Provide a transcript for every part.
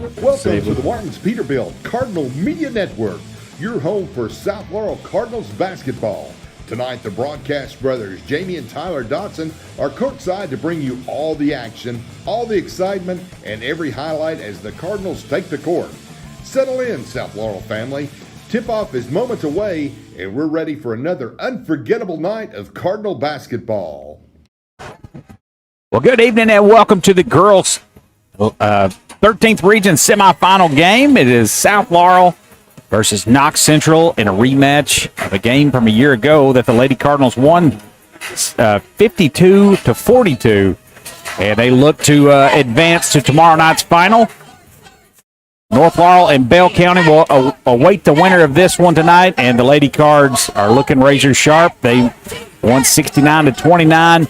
Welcome to the Martins Peterbilt Cardinal Media Network, your home for South Laurel Cardinals basketball. Tonight, the broadcast brothers, Jamie and Tyler Dotson, are courtside to bring you all the action, all the excitement, and every highlight as the Cardinals take the court. Settle in, South Laurel family. Tip-off is moments away, and we're ready for another unforgettable night of Cardinal basketball. Well, good evening and welcome to the girls' 13th Region semifinal game. It is South Laurel versus Knox Central in a rematch of a game from a year ago that the Lady Cardinals won 52-42, and they look to advance to tomorrow night's final. North Laurel and Bell County will await the winner of this one tonight, and the Lady Cards are looking razor sharp. They won 69-29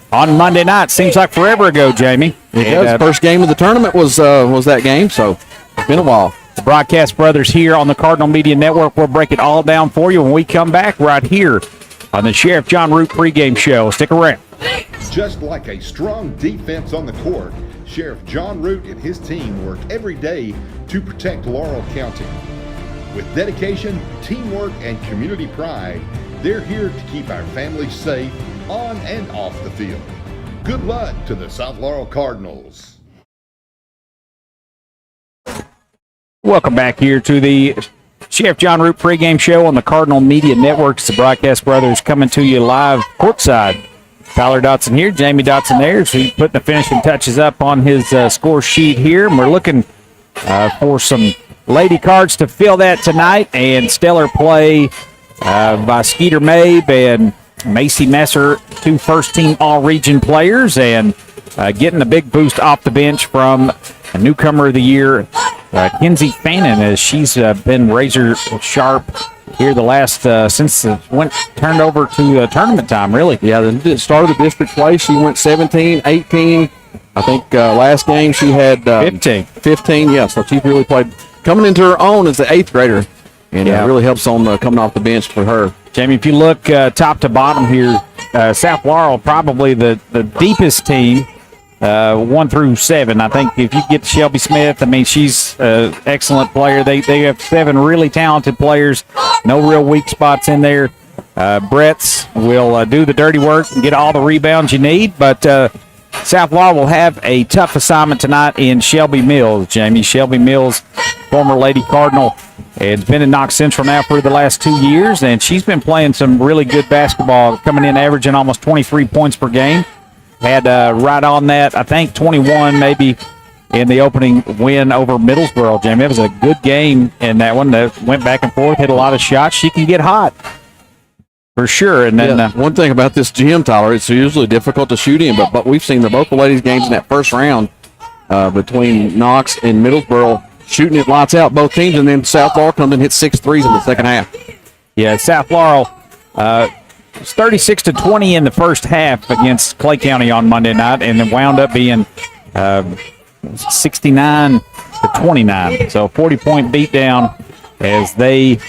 on Monday night. Seems like forever ago, Jamie. It does. First game of the tournament was that game, so it's been a while. The broadcast brothers here on the Cardinal Media Network will break it all down for you when we come back right here on the Sheriff John Root pregame show. Stick around. Just like a strong defense on the court, Sheriff John Root and his team work every day to protect Laurel County. With dedication, teamwork, and community pride, they're here to keep our families safe on and off the field. Good luck to the South Laurel Cardinals. Welcome back here to the Sheriff John Root pregame show on the Cardinal Media Network. It's the broadcast brothers coming to you live courtside. Tyler Dotson here, Jamie Dotson there. So he's putting the finishing touches up on his score sheet here. And we're looking for some Lady Cards to fill that tonight. And stellar play by Skeeter Mabe and Macy Messer, two first-team all-region players, and getting a big boost off the bench from a newcomer of the year, Kenzie Fannin, as she's been razor sharp here the last since it turned over to tournament time, really. Yeah, the start of the district play, she went 17, 18. I think last game she had 15. 15, yeah, so she's really played, coming into her own as the 8th grader, and it really helps on coming off the bench for her. Jamie, if you look top to bottom here, South Laurel probably the deepest team, 1 through 7. I think if you get Shelby Smith, I mean, she's an excellent player. They have 7 really talented players, no real weak spots in there. Bretts will do the dirty work and get all the rebounds you need, but South Laurel will have a tough assignment tonight in Shelby Mills, Jamie. Shelby Mills, former Lady Cardinal, has been in Knox Central now for the last 2 years, and she's been playing some really good basketball, coming in averaging almost 23 points per game. Had right on that, I think 21 maybe in the opening win over Middlesboro, Jamie. It was a good game in that one. That went back and forth, hit a lot of shots. She can get hot for sure. And then one thing about this gym, Tyler, it's usually difficult to shoot in, but we've seen both the ladies' games in that first round between Knox and Middlesboro, shooting it lights out, both teams, and then South Laurel comes and hits 6 threes in the second half. Yeah, South Laurel was 36-20 in the first half against Clay County on Monday night, and then wound up being 69-29. So 40-point beatdown as they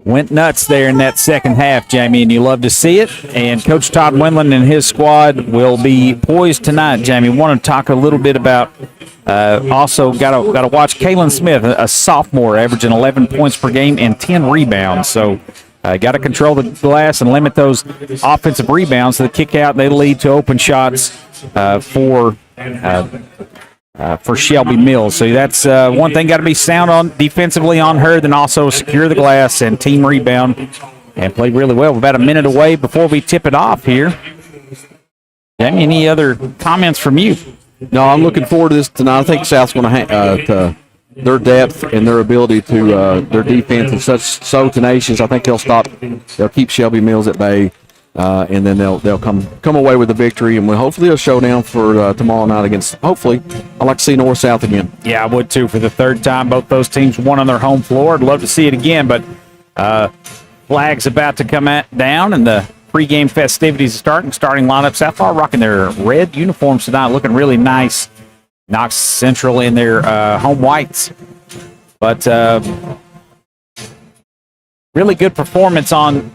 went nuts there in that second half, Jamie, and you love to see it. And Coach Todd Wendland and his squad will be poised tonight, Jamie. Want to talk a little bit about also got to watch Kaylin Smith, a sophomore, averaging 11 points per game and 10 rebounds. So got to control the glass and limit those offensive rebounds. So the kick out, they lead to open shots for Shelby Mills. So that's one thing, got to be sound on defensively on her, then also secure the glass and team rebound, and play really well. We're about a minute away before we tip it off here. Jamie, any other comments from you? No, I'm looking forward to this tonight. I think South's going to their depth and their ability to their defense is so tenacious. I think they'll keep Shelby Mills at bay. And then they'll come away with a victory, and hopefully a showdown for tomorrow night against, hopefully, I'd like to see North-South again. Yeah, I would too, for the third time. Both those teams won on their home floor. I'd love to see it again, but flag's about to come down, and the pregame festivities are starting lineup. South Laurel rocking their red uniforms tonight, looking really nice. Knox Central in their home whites. But really good performance on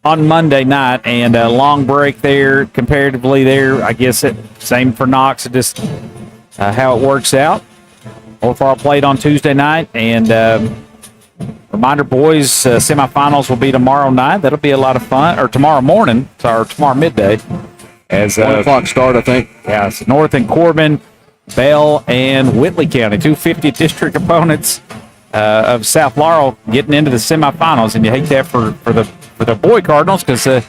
Monday night, and a long break there comparatively there. I guess same for Knox, just how it works out. North Laurel played on Tuesday night, and reminder, boys, semifinals will be tomorrow night. That'll be a lot of fun, or tomorrow morning, or tomorrow midday. As 1 o'clock start, I think. Yeah, it's North and Corbin, Bell, and Whitley County, 250 district opponents of South Laurel getting into the semifinals, and you hate that for the boy Cardinals because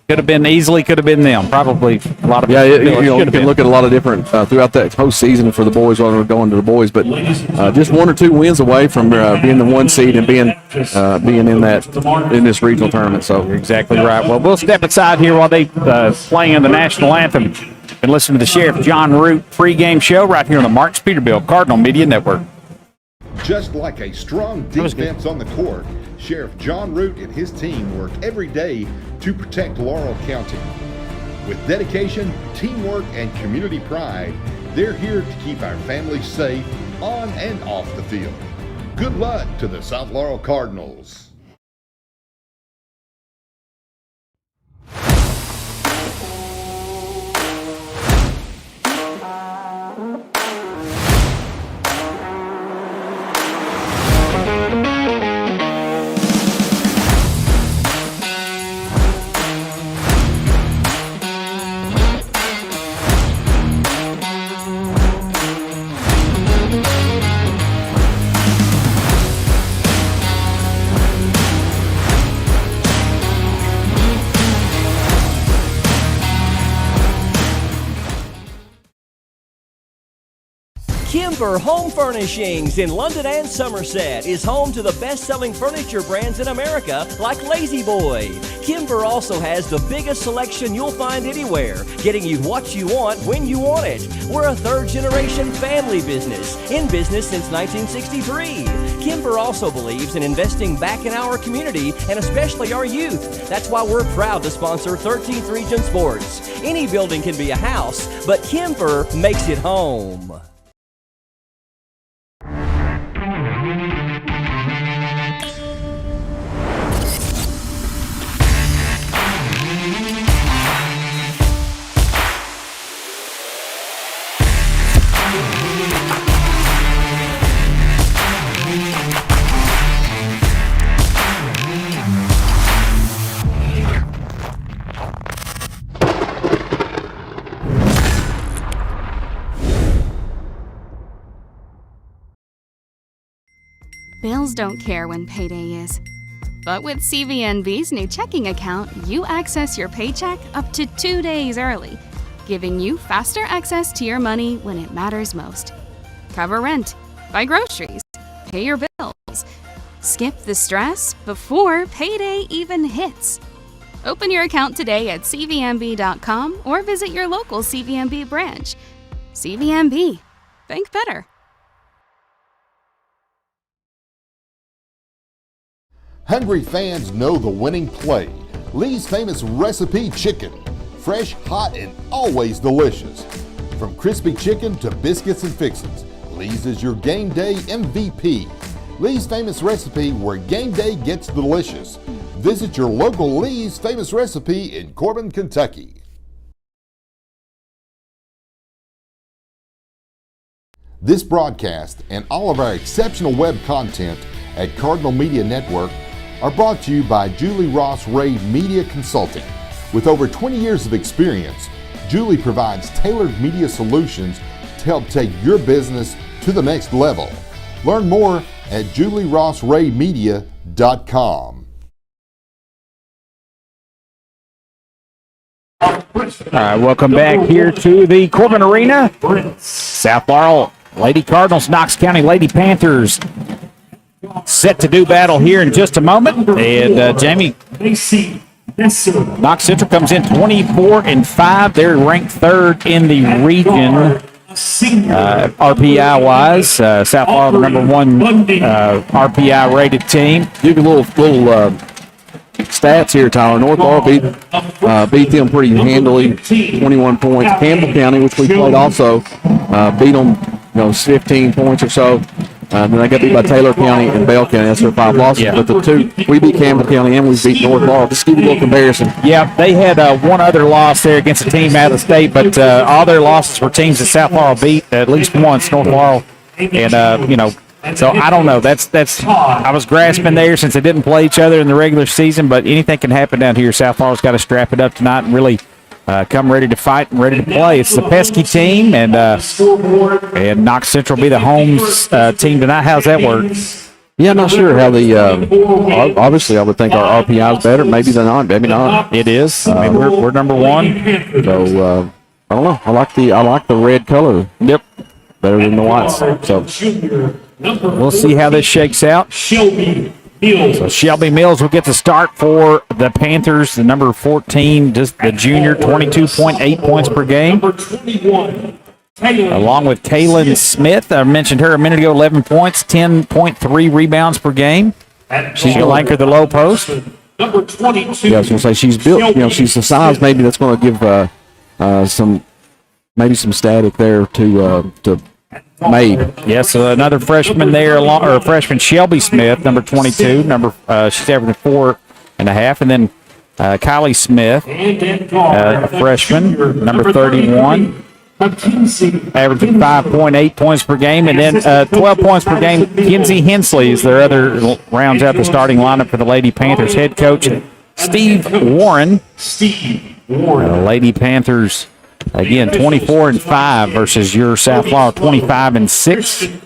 could have been them. Probably a lot of you can look at a lot of different throughout that postseason for the boys while we're going to the boys, but just 1 or 2 wins away from being the 1 seed and being in this regional tournament. So you're exactly right. Well, we'll step aside here while they playing in the national anthem and listen to the Sheriff John Root pregame show right here on the Marks Peterbilt Cardinal Media Network. Just like a strong defense on the court, Sheriff John Root and his team work every day to protect Laurel County. With dedication, teamwork, and community pride, they're here to keep our families safe on and off the field. Good luck to the South Laurel Cardinals. Kimber Home Furnishings in London and Somerset is home to the best-selling furniture brands in America like Lazy Boy. Kimber also has the biggest selection you'll find anywhere, getting you what you want when you want it. We're a third-generation family business, in business since 1963. Kimber also believes in investing back in our community and especially our youth. That's why we're proud to sponsor 13th Region Sports. Any building can be a house, but Kimber makes it home. Bills don't care when payday is. But with CVNB's new checking account, you access your paycheck up to 2 days early, giving you faster access to your money when it matters most. Cover rent, buy groceries, pay your bills. Skip the stress before payday even hits. Open your account today at cvnb.com or visit your local CVNB branch. CVNB. Think better. Hungry fans know the winning play. Lee's Famous Recipe Chicken. Fresh, hot, and always delicious. From crispy chicken to biscuits and fixins, Lee's is your game day MVP. Lee's Famous Recipe, where game day gets delicious. Visit your local Lee's Famous Recipe in Corbin, Kentucky. This broadcast and all of our exceptional web content at Cardinal Media Network are brought to you by Julie Ross Ray Media Consulting. With over 20 years of experience, Julie provides tailored media solutions to help take your business to the next level. Learn more at julierossraymedia.com. All right, welcome back here to the Corbin Arena. South Laurel Lady Cardinals, Knox County Lady Panthers set to do battle here in just a moment. And Jamie, Knox Central comes in 24-5. They're ranked third in the region RPI-wise. South Laurel, the number one RPI-rated team. Give you a little stats here, Tyler. North Laurel beat them pretty handily, 21 points. Campbell County, which we played also, beat them 15 points or so. Then they got beat by Taylor County and Bell County. That's their 5 losses. Yeah. But the two, we beat Campbell County and we beat North Laurel. Just give you a little comparison. Yeah, they had one other loss there against a team out of the state, but all their losses were teams that South Laurel beat at least once. North Laurel And, you know, so I don't know. That's I was grasping there since they didn't play each other in the regular season, but anything can happen down here. South Florida's got to strap it up tonight and really come ready to fight and ready to play. It's the pesky team, and Knox Central will be the home team tonight. How's that work? Yeah, I'm not sure how the. Obviously, I would think our RPI is better. Maybe they're not. Maybe not. It is. I mean, we're number one. So I don't know. I like the red color. Yep. Better than the whites. So we'll see how this shakes out. So Shelby Mills will get the start for the Panthers. The number 14, just the junior, 22.8 points per game. Along with Kaylin Smith, I mentioned her a minute ago, 11 points, 10.3 rebounds per game. She's going to anchor the low post. Yeah, I was going to say she's built. You know, she's the size maybe that's going to give some static there to Mabe. Yes, another freshman there, or freshman Shelby Smith, number 22. She's averaging 4.5, and then Kylie Smith, a freshman, number 31. Averaging 5.8 points per game, and then 12 points per game. Kinsey Hensley is their other, rounds out the starting lineup for the Lady Panthers. Head coach Steve Warren. Lady Panthers, again, 24-5 versus your South Florida 25-6.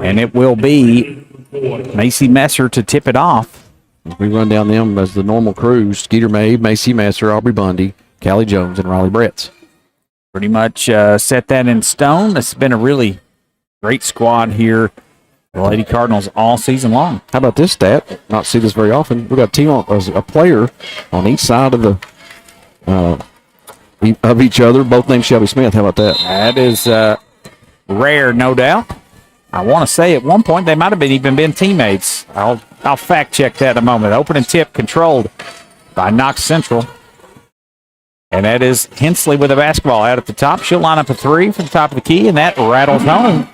And it will be Macy Messer to tip it off. We run down them as the normal crews: Skeeter Mabe, Macy Messer, Aubrey Bundy, Callie Jones, and Riley Bretts. Pretty much set that in stone. It's been a really great squad here, the Lady Cardinals, all season long. How about this stat? Not see this very often. We got a team a player on each side of each other, both named Shelby Smith. How about that? That is rare, no doubt. I want to say at one point they might have even been teammates. I'll fact check that in a moment. Opening tip controlled by Knox Central. And that is Hensley with a basketball out at the top. She'll line up a three from the top of the key, and that rattles home.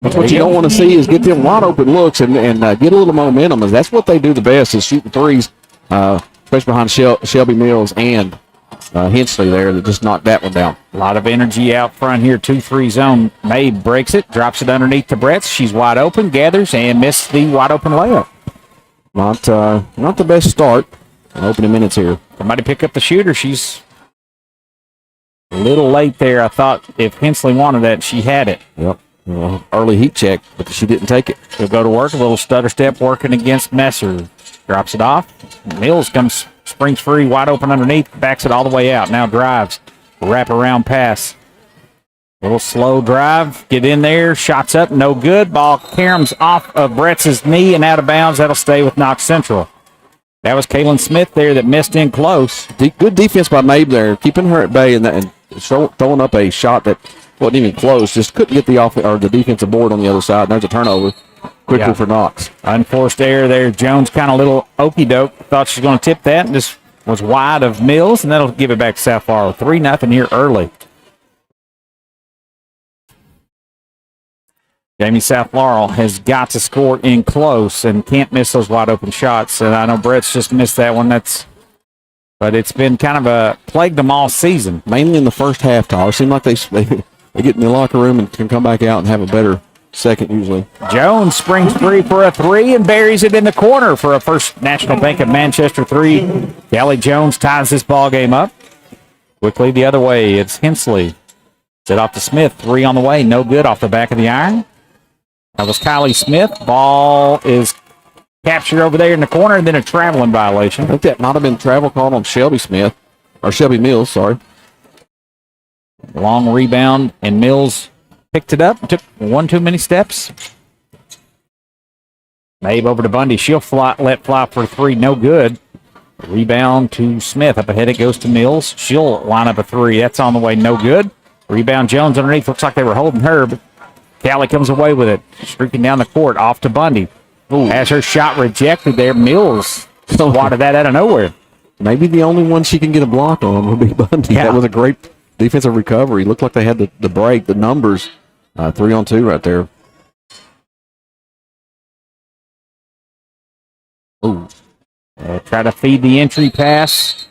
That's what you don't want to see, is get them wide open looks and get a little momentum. As that's what they do the best, is shooting threes, especially behind Shelby Mills and Hensley there that just knocked that one down. A lot of energy out front here. 2-3 zone. Mabe breaks it, drops it underneath the Bretts. She's wide open, gathers, and missed the wide open layup. Not the best start in opening minutes here. Somebody pick up the shooter. She's a little late there. I thought if Hensley wanted that, she had it. Yep. Well, early heat check, but she didn't take it. She'll go to work. A little stutter step working against Messer. Drops it off. Mills springs free, wide open underneath, backs it all the way out. Now drives. Wrap around pass. A little slow drive. Get in there. Shots up. No good. Ball caroms off of Bretts' knee and out of bounds. That'll stay with Knox Central. That was Kaylin Smith there that missed in close. Good defense by Mabe there, keeping her at bay and throwing up a shot that wasn't even close. Just couldn't get the defensive board on the other side. And there's a turnover quickly for Knox. Unforced error there. Jones kind of little okey-doke. Thought she was going to tip that and just was wide of Mills, and that'll give it back to South Florida. 3-0 here early. Jamie South Laurel has got to score in close and can't miss those wide open shots. And I know Brett's just missed that one. But it's been kind of plagued them all season. Mainly in the first half, Tyler. It seems like they get in the locker room and can come back out and have a better second usually. Jones springs free for a three and buries it in the corner for a First National Bank of Manchester three. Callie Jones ties this ball game up. Quickly the other way, it's Hensley. Set off to Smith. Three on the way. No good off the back of the iron. That was Kylie Smith. Ball is captured over there in the corner, and then a traveling violation. I think that might have been travel called on Shelby Mills, sorry. Long rebound, and Mills picked it up. Took one too many steps. Mabe over to Bundy. She'll let fly for three. No good. Rebound to Smith. Up ahead it goes to Mills. She'll line up a three. That's on the way. No good. Rebound Jones underneath. Looks like they were holding her, but Callie comes away with it. Streaking down the court. Off to Bundy. Ooh. Has her shot rejected there. Mills swatted that out of nowhere. Maybe the only one she can get a block on will be Bundy. Yeah. That was a great defensive recovery. Looked like they had the break, the numbers. 3-on-2 right there. Ooh. Try to feed the entry pass.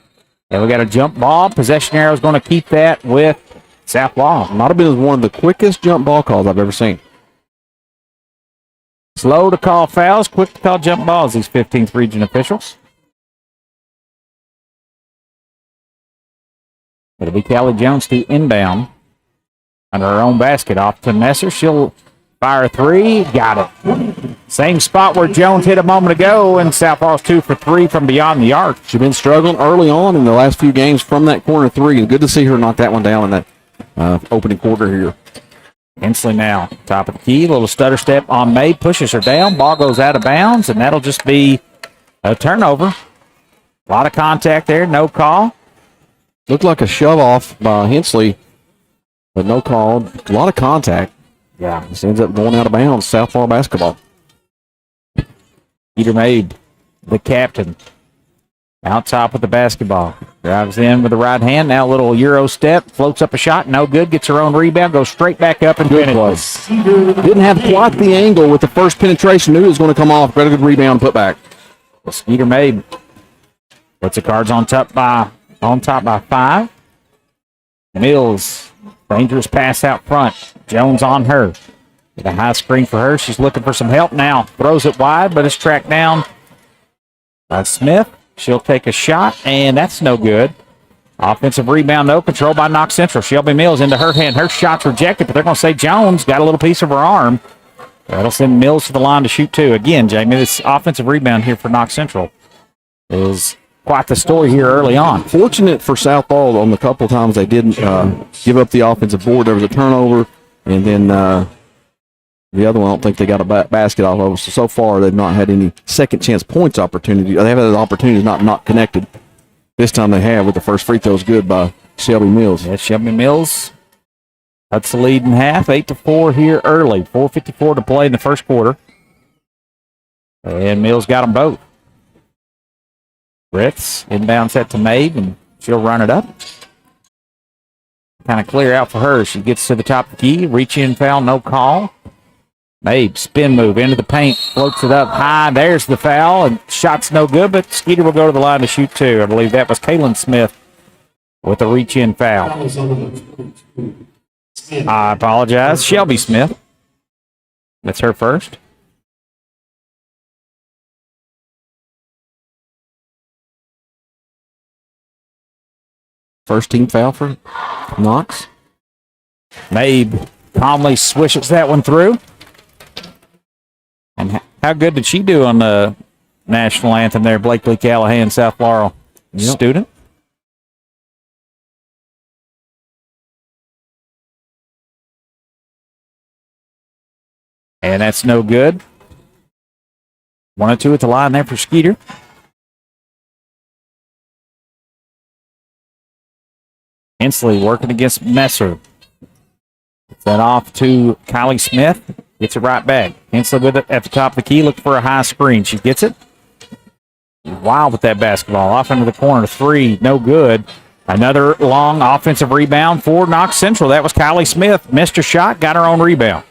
And we got a jump ball. Possession arrow is going to keep that with South Laurel. Might have been one of the quickest jump ball calls I've ever seen. Slow to call fouls, quick to call jump balls, these 15th region officials. It'll be Callie Jones to inbound under her own basket. Off to Messer. She'll fire a three. Got it. Same spot where Jones hit a moment ago, and South Laurel's 2 for 3 from beyond the arc. She's been struggling early on in the last few games from that corner three. Good to see her knock that one down in that opening quarter here. Hensley now, top of the key, little stutter step on May, pushes her down, ball goes out of bounds, and that'll just be a turnover. A lot of contact there, no call. Looked like a shove off by Hensley, but no call. A lot of contact. Yeah. This ends up going out of bounds. South Laurel basketball. Peter Mabe, the captain, out top with the basketball. Drives in with the right hand. Now a little Euro step. Floats up a shot. No good. Gets her own rebound. Goes straight back up and finishes. Didn't have quite the angle with the first penetration. Knew it was going to come off. Got a good rebound put back. Skeeter Mabe puts the Cards on top by 5. Mills, dangerous pass out front. Jones on her. With a high screen for her. She's looking for some help now. Throws it wide, but it's tracked down by Smith. She'll take a shot, and that's no good. Offensive rebound, though, controlled by Knox Central. Shelby Mills into her hand. Her shot's rejected, but they're going to say Jones got a little piece of her arm. That'll send Mills to the line to shoot 2. Again, Jamie, this offensive rebound here for Knox Central is quite the story here early on. Fortunate for South Laurel on the couple times they didn't give up the offensive board. There was a turnover, and then the other one, I don't think they got a basket off of us. So far, they've not had any second chance points opportunity. They have had opportunities not connected. This time they have with the first free throw is good by Shelby Mills. Yeah, Shelby Mills cuts the lead in half. 8-4 here early. 4:54 to play in the first quarter. And Mills got them both. Ritz inbound set to Mabe, and she'll run it up. Kind of clear out for her. She gets to the top of the key. Reach in foul, no call. Mabe, spin move into the paint, floats it up high. There's the foul, and shot's no good, but Skeeter will go to the line to shoot 2. I believe that was Kaylin Smith with a reach-in foul. I apologize. Shelby Smith. That's her first. First team foul for Knox. Mabe calmly swishes that one through. And how good did she do on the national anthem there, Blakely Callahan, South Laurel student? And that's no good. 1 2 at the line there for Skeeter. Hensley working against Messer. Gets that off to Kylie Smith. Gets it right back. Hensley with it at the top of the key. Looking for a high screen. She gets it. Wild with that basketball. Off into the corner. 3. No good. Another long offensive rebound for Knox Central. That was Kylie Smith. Missed her shot. Got her own rebound.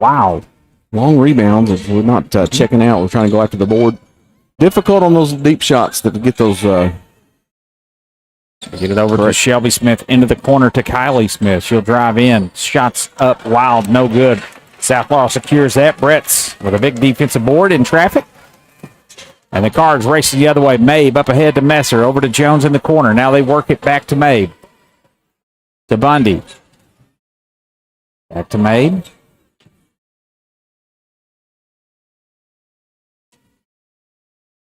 Wow. Long rebounds. We're not checking out. We're trying to go after the board. Difficult on those deep shots to get those... Get it over to Shelby Smith into the corner to Kylie Smith. She'll drive in. Shots up wild. No good. South Laurel secures that. Bretts with a big defensive board in traffic. And the Cards racing the other way. Mabe up ahead to Messer. Over to Jones in the corner. Now they work it back to Mabe. To Bundy. Back to Mabe.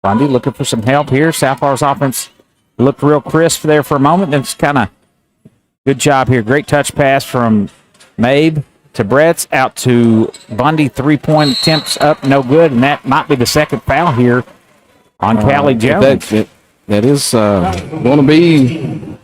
Bundy looking for some help here. South Laurel's offense looked real crisp there for a moment. It's kind of good job here. Great touch pass from Mabe to Bretts out to Bundy. 3-point attempts up, no good. And that might be the second foul here on Callie Jones. That is going to be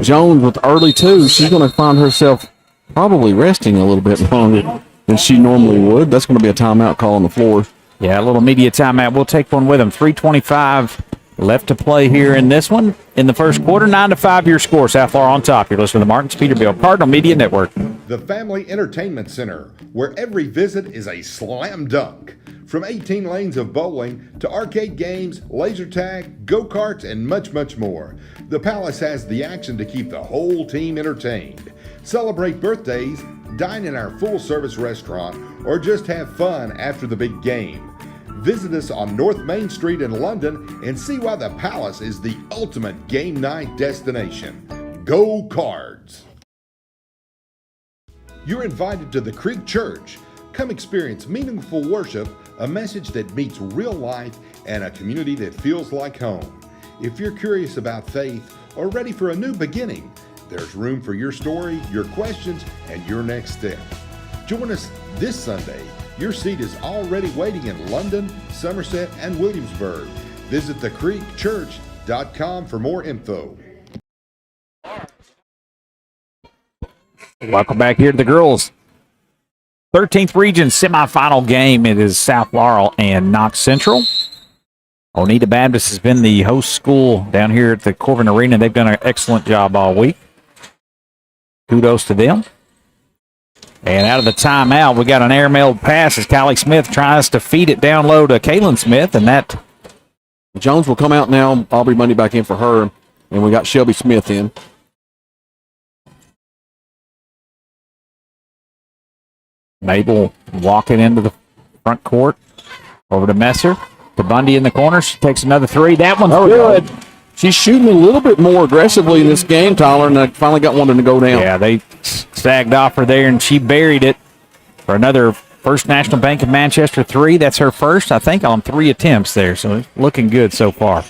Jones with early 2. She's going to find herself probably resting a little bit longer than she normally would. That's going to be a timeout call on the floor. Yeah, a little media timeout. We'll take one with them. 3:25 left to play here in this one. In the first quarter, 9-5 your score. South Laurel on top. You're listening to the Martin's Peterbilt Cardinal Media Network. The Family Entertainment Center, where every visit is a slam dunk. From 18 lanes of bowling to arcade games, laser tag, go-karts, and much, much more, the Palace has the action to keep the whole team entertained. Celebrate birthdays, dine in our full-service restaurant, or just have fun after the big game. Visit us on North Main Street in London and see why the Palace is the ultimate game night destination. Go Cards! You're invited to the Creek Church. Come experience meaningful worship, a message that meets real life, and a community that feels like home. If you're curious about faith or ready for a new beginning, there's room for your story, your questions, and your next step. Join us this Sunday. Your seat is already waiting in London, Somerset, and Williamsburg. Visit thecreekchurch.com for more info. Welcome back here to the girls' 13th region semifinal game. It is South Laurel and Knox Central. Oneida Baptist has been the host school down here at the Corvin Arena. They've done an excellent job all week. Kudos to them. And out of the timeout, we got an airmailed pass as Kylie Smith tries to feed it down low to Kaylin Smith, and that Jones will come out now. Aubrey Money back in for her, and we got Shelby Smith in. Mabel walking into the front court. Over to Messer. To Bundy in the corner. She takes another three. That one's good. She's shooting a little bit more aggressively in this game, Tyler, and I finally got one to go down. Yeah, they sagged off her there, and she buried it for another First National Bank of Manchester three. That's her first, I think, on 3 attempts there, so it's looking good so far.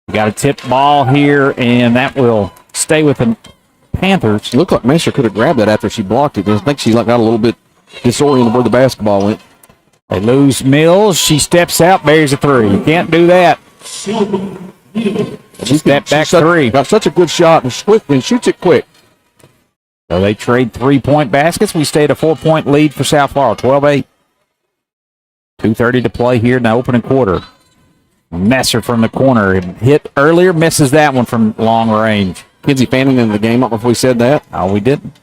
We got a tip ball here, and that will stay with the Panthers. It looked like Messer could have grabbed that after she blocked it. I think she got a little bit disoriented where the basketball went. They lose Mills. She steps out, buries a three. You can't do that. She stepped back three. Got such a good shot and shoots it quick. So they trade 3-point baskets. We stay at a 4-point lead for South Laurel, 12-8. 2:30 to play here in the opening quarter. Messer from the corner. Hit earlier, misses that one from long range. Kinsey Fanning in the game. I don't know if we said that. Oh, we didn't.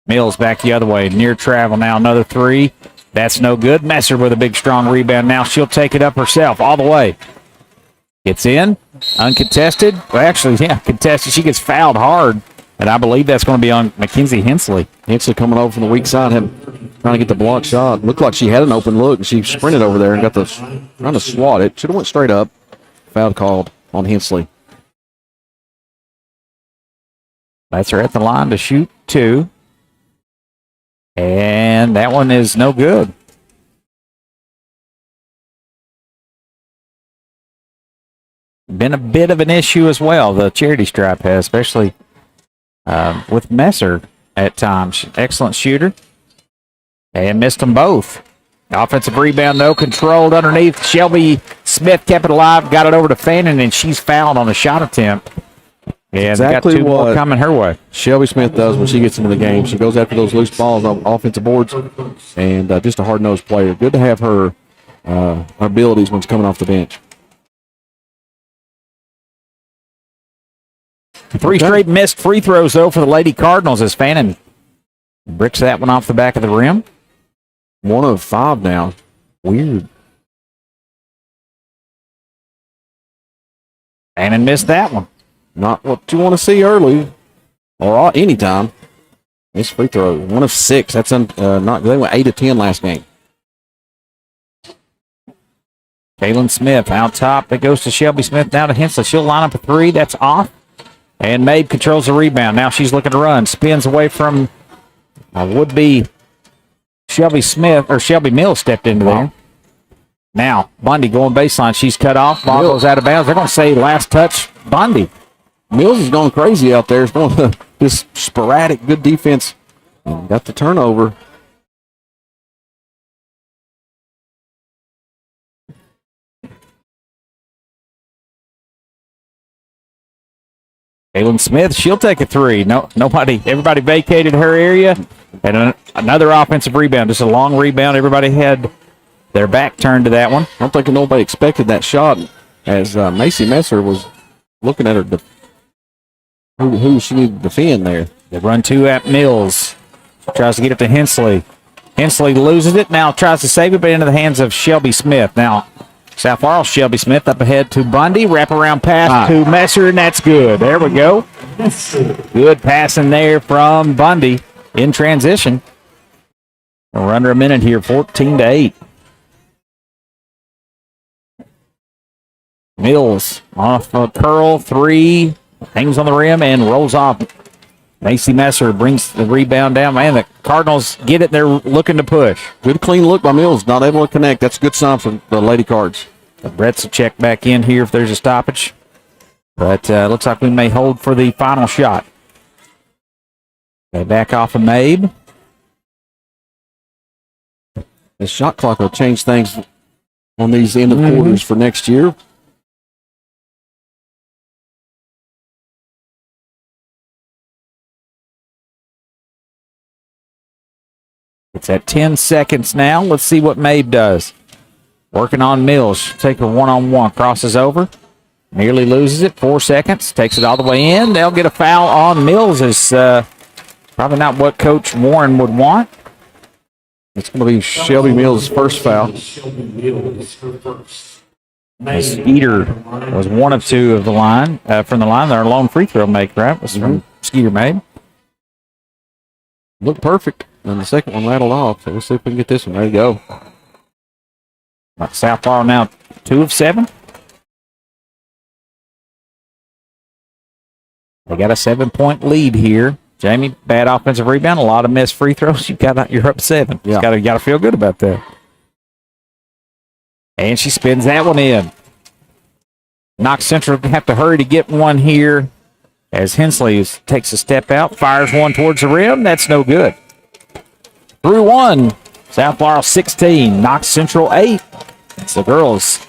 Mills back the other way. Near travel now. Another three. That's no good. Messer with a big, strong rebound. Now she'll take it up herself all the way. Gets in. Uncontested. Well, actually, yeah, contested. She gets fouled hard, and I believe that's going to be on Mackenzie Hensley. Hensley coming over from the weak side, trying to get the block shot. Looked like she had an open look, and she sprinted over there and got trying to swat it. Should have went straight up. Foul called on Hensley. That's her at the line to shoot two. And that one is no good. Been a bit of an issue as well, the charity stripe has, especially with Messer at times. Excellent shooter. And missed them both. Offensive rebound, though, controlled underneath. Shelby Smith kept it alive, got it over to Fannin, and she's fouled on a shot attempt. Yeah, exactly, got two more coming her way. Shelby Smith does when she gets into the game. She goes after those loose balls on offensive boards, and just a hard-nosed player. Good to have her abilities when she's coming off the bench. Three straight missed free throws, though, for the Lady Cardinals as Fannin bricks that one off the back of the rim. 1 of 5 now. Weird. Fannin missed that one. Not what you want to see early or anytime. This free throw, 1 of 6. That's not. They went 8 of 10 last game. Kaylin Smith out top. It goes to Shelby Smith now to Hensley. She'll line up a three. That's off. And Mabe controls the rebound. Now she's looking to run. Spins away from would be Shelby Smith, or Shelby Mills stepped into there. Now Bundy going baseline. She's cut off. Ball goes out of bounds. They're going to say last touch Bundy. Mills is going crazy out there. It's going this sporadic, good defense. And got the turnover. Kaylin Smith, she'll take a three. Everybody vacated her area. And another offensive rebound. Just a long rebound. Everybody had their back turned to that one. I don't think nobody expected that shot as Macy Messer was looking at her. Who she needed to defend there. They run two at Mills. Tries to get it to Hensley. Hensley loses it. Now tries to save it, but into the hands of Shelby Smith. Now, South Laurel, Shelby Smith up ahead to Bundy. Wraparound pass to Messer, and that's good. There we go. Good passing there from Bundy in transition. We're under a minute here, 14-8. Mills off a curl, 3, hangs on the rim and rolls off. Macy Messer brings the rebound down. Man, the Cardinals get it. They're looking to push. Good clean look by Mills. Not able to connect. That's a good sign for the Lady Cards. Brett's a check back in here if there's a stoppage. But looks like we may hold for the final shot. They back off of Mabe. The shot clock will change things on these end of quarters for next year. It's at 10 seconds now. Let's see what Mabe does. Working on Mills. Take a one-on-one. Crosses over. Nearly loses it. 4 seconds. Takes it all the way in. They'll get a foul on Mills. It's probably not what Coach Warren would want. It's going to be Shelby Mills' first foul. Skeeter was 1 of 2 of the line. From the line, their lone free throw make, right? Was from Skeeter Mabe. Looked perfect. And the second one rattled off. So we'll see if we can get this one. There you go. South Laurel now 2 of 7. They got a 7-point lead here. Jamie, bad offensive rebound, a lot of missed free throws. You're up 7. Yeah. You got to feel good about that. And she spins that one in. Knox Central have to hurry to get one here as Hensley takes a step out, fires one towards the rim. That's no good. Through 1. South Laurel 16, Knox Central 8. It's the girls'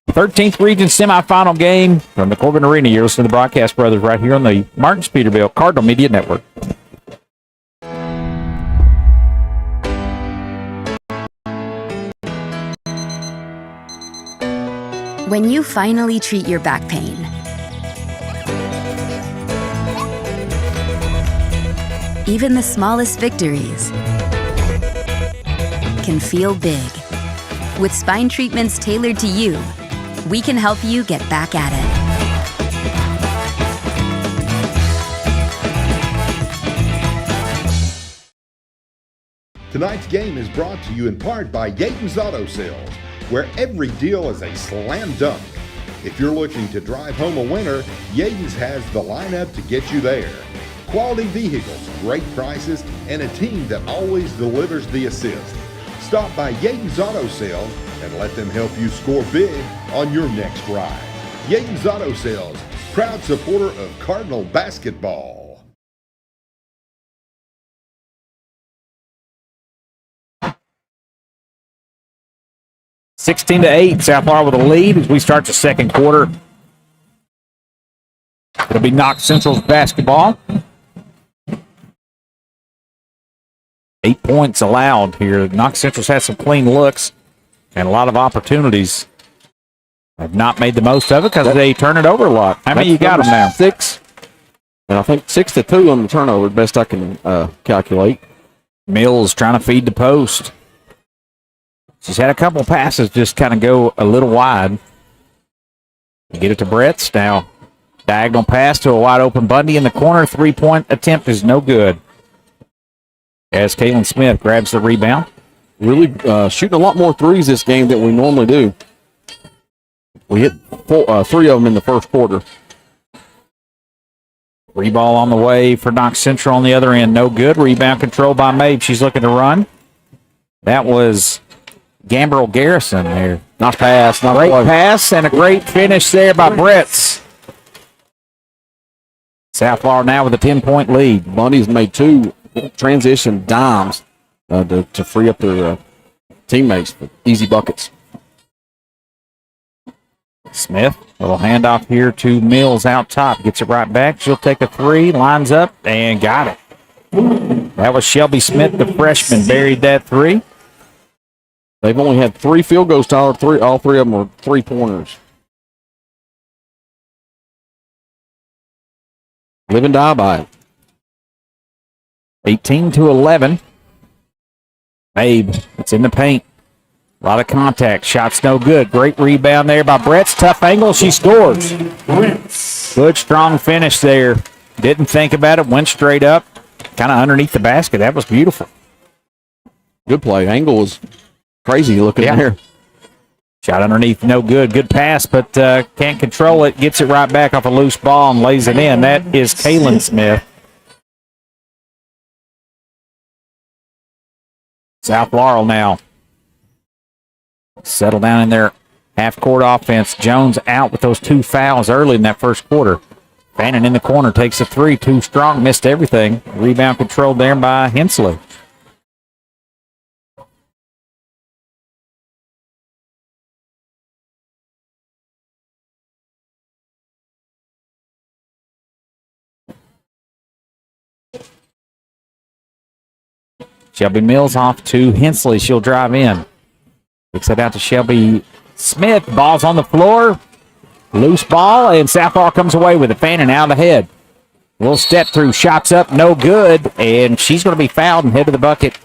13th region semifinal game from the Corbin Arena. You're listening to the Broadcast Brothers right here on the Martins Peterbilt Cardinal Media Network. When you finally treat your back pain, even the smallest victories can feel big. With spine treatments tailored to you, we can help you get back at it. Tonight's game is brought to you in part by Yaden's Auto Sales, where every deal is a slam dunk. If you're looking to drive home a winner, Yaden's has the lineup to get you there. Quality vehicles, great prices, and a team that always delivers the assist. Stop by Yaden's Auto Sales and let them help you score big on your next ride. Yaden's Auto Sales, proud supporter of Cardinal basketball. – 16-8, South Laurel with a lead as we start the second quarter. It'll be Knox Central's basketball. 8 points allowed here. Knox Central's had some clean looks and a lot of opportunities. Have not made the most of it because they turn it over a lot. How many you got them now? 6. And I think 6 to 2 on the turnover, best I can calculate. Mills trying to feed the post. She's had a couple of passes just kind of go a little wide. Get it to Bretts. Now, diagonal pass to a wide open Bundy in the corner. 3-point attempt is no good. As Kaylin Smith grabs the rebound. Really shooting a lot more threes this game than we normally do. We hit 3 of them in the first quarter. Reball on the way for Knox Central on the other end. No good. Rebound control by Mabe. She's looking to run. That was Gambrel Garrison there. Nice pass. Great pass and a great finish there by Bretts. South Laurel now with a 10-point lead. Bundy's made 2 transition dimes to free up their teammates for easy buckets. Smith, a little handoff here to Mills out top. Gets it right back. She'll take a 3, lines up, and got it. That was Shelby Smith, the freshman, buried that 3. They've only had 3 field goals, Tyler. All 3 of them were 3-pointers. Live and die by it. 18-11. Babe, it's in the paint. A lot of contact. Shot's no good. Great rebound there by Brett's. Tough angle. She scores. Good, strong finish there. Didn't think about it. Went straight up. Kind of underneath the basket. That was beautiful. Good play. Angle was crazy looking there. Shot underneath, no good. Good pass, but can't control it. Gets it right back off a loose ball and lays it in. That is Kaylin Smith. South Laurel now. Settle down in their half-court offense. Jones out with those 2 fouls early in that first quarter. Fannin in the corner takes a 3. Too strong, missed everything. Rebound controlled there by Hensley. Shelby Mills off to Hensley. She'll drive in. Kicks it out to Shelby Smith. Ball's on the floor. Loose ball, and South Laurel comes away with it. Fannin out ahead. Little step through. Shots up, no good. And she's going to be fouled and head to the bucket,